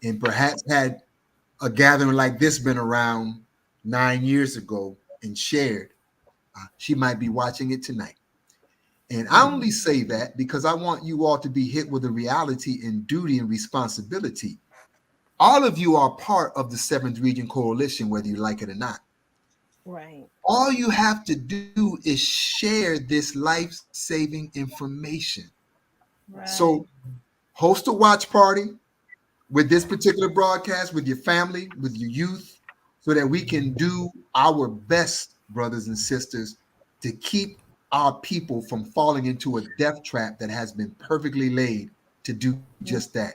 And perhaps had a gathering like this been around 9 years ago and shared, she might be watching it tonight. And I only say that because I want you all to be hit with the reality and duty and responsibility. All of you are part of the 7th Region Coalition, whether you like it or not. Right. All you have to do is share this life-saving information. Right. So host a watch party with this particular broadcast, with your family, with your youth, so that we can do our best, brothers and sisters, to keep our people from falling into a death trap that has been perfectly laid to do just that.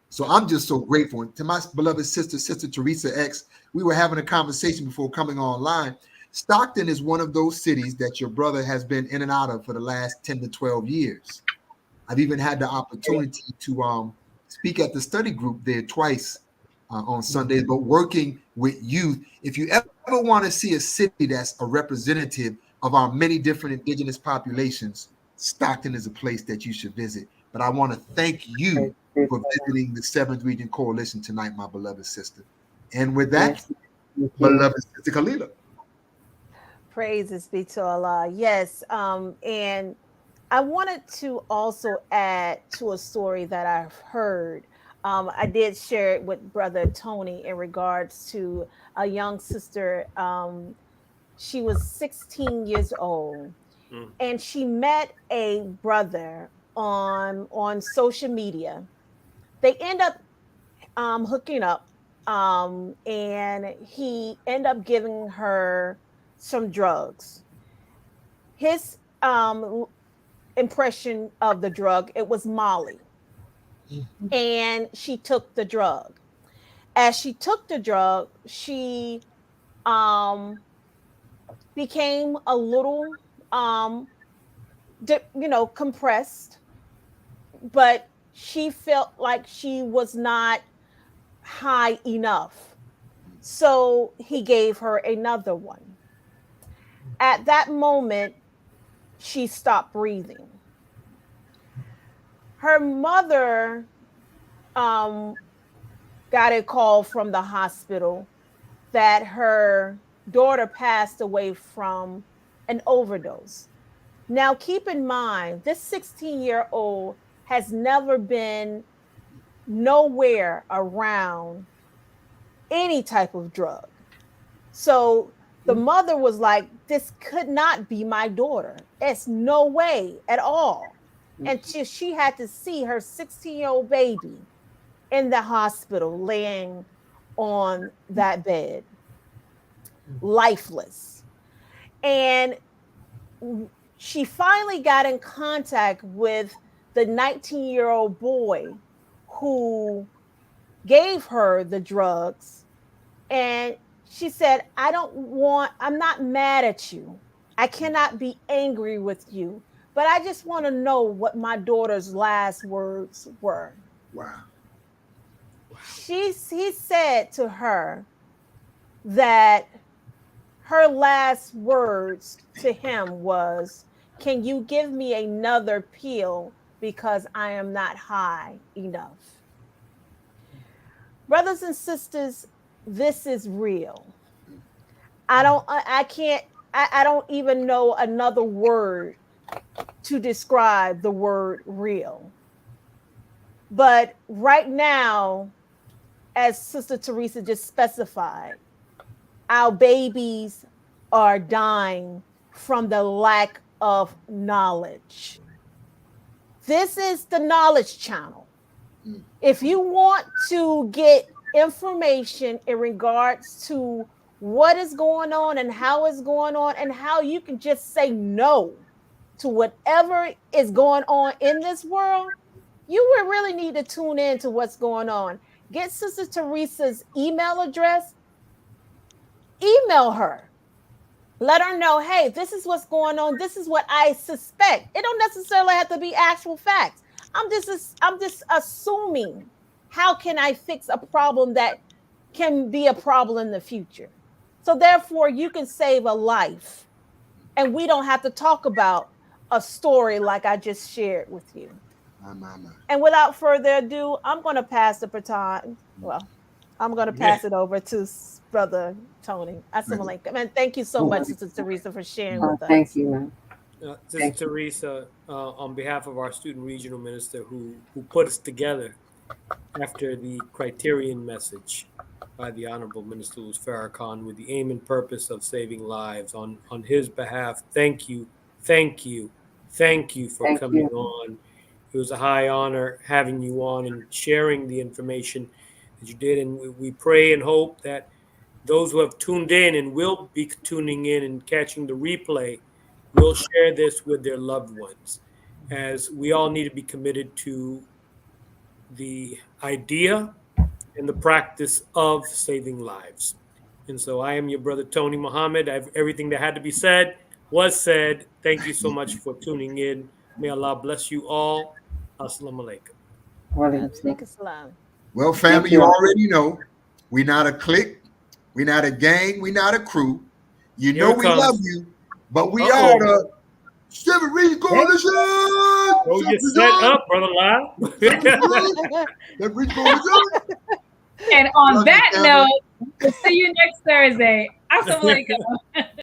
So I'm just so grateful. To my beloved sister, Sister Teresa X, we were having a conversation before coming online. Stockton is one of those cities that your brother has been in and out of for the last 10 to 12 years. I've even had the opportunity to speak at the study group there twice on Sundays, but working with youth. If you ever want to see a city that's a representative of our many different indigenous populations, Stockton is a place that you should visit. But I want to thank you for visiting the 7th Region Coalition tonight, my beloved sister. And with that, beloved Sister Kalila. Praises be to Allah. Yes. And I wanted to also add to a story that I've heard. I did share it with Brother Tony in regards to a young sister. She was 16 years old, and she met a brother on social media. They end up hooking up, and he end up giving her some drugs. His impression of the drug, it was Molly, and she took the drug. As she took the drug, she um became a little compressed, but she felt like she was not high enough. So he gave her another one. At that moment, she stopped breathing. Her mother um, got a call from the hospital that her daughter passed away from an overdose. Now, keep in mind, this 16-year-old has never been nowhere around any type of drug. So the mother was like, this could not be my daughter. It's no way at all. And she had to see her 16-year-old baby in the hospital laying on that bed, lifeless. And she finally got in contact with the 19-year-old boy who gave her the drugs. And she said, I'm not mad at you. I cannot be angry with you, but I just want to know what my daughter's last words were. Wow. He said to her that her last words to him was, can you give me another pill because I am not high enough? Brothers and sisters, this is real. I don't even know another word to describe the word real. But right now, as Sister Teresa just specified, our babies are dying from the lack of knowledge. This is the knowledge channel. If you want to get information in regards to what is going on and how it's going on and how you can just say no to whatever is going on in this world, you would really need to tune in to what's going on. Get Sister Teresa's email address, email her. Let her know, hey, this is what's going on. This is what I suspect. It don't necessarily have to be actual facts. I'm just assuming, how can I fix a problem that can be a problem in the future? So therefore, you can save a life. And we don't have to talk about a story like I just shared with you. And without further ado, I'm going to pass the baton. Well, I'm going to pass it over to Brother Tony. Assalamu alaikum. And thank you so much, Sister Teresa, for sharing with us. Thank you. Sister Teresa, on behalf of our student regional minister who put us together after the criterion message by the Honorable Minister Louis Farrakhan with the aim and purpose of saving lives, on his behalf, thank you for coming on. It was a high honor having you on and sharing the information that you did. And we pray and hope that those who have tuned in and will be tuning in and catching the replay will share this with their loved ones, as we all need to be committed to the idea and the practice of saving lives. And so I am your brother, Tony Muhammad. Everything that had to be said was said. Thank you so much for tuning in. May Allah bless you all. Assalamu alaikum. Well, family, you already know we're not a clique, we're not a gang, we're not a crew. You know we love you, but we are the Seven Reed Coalition. Oh, you set up, Brother Lyle. And on that note, we'll see you next Thursday. Assalamu alaikum.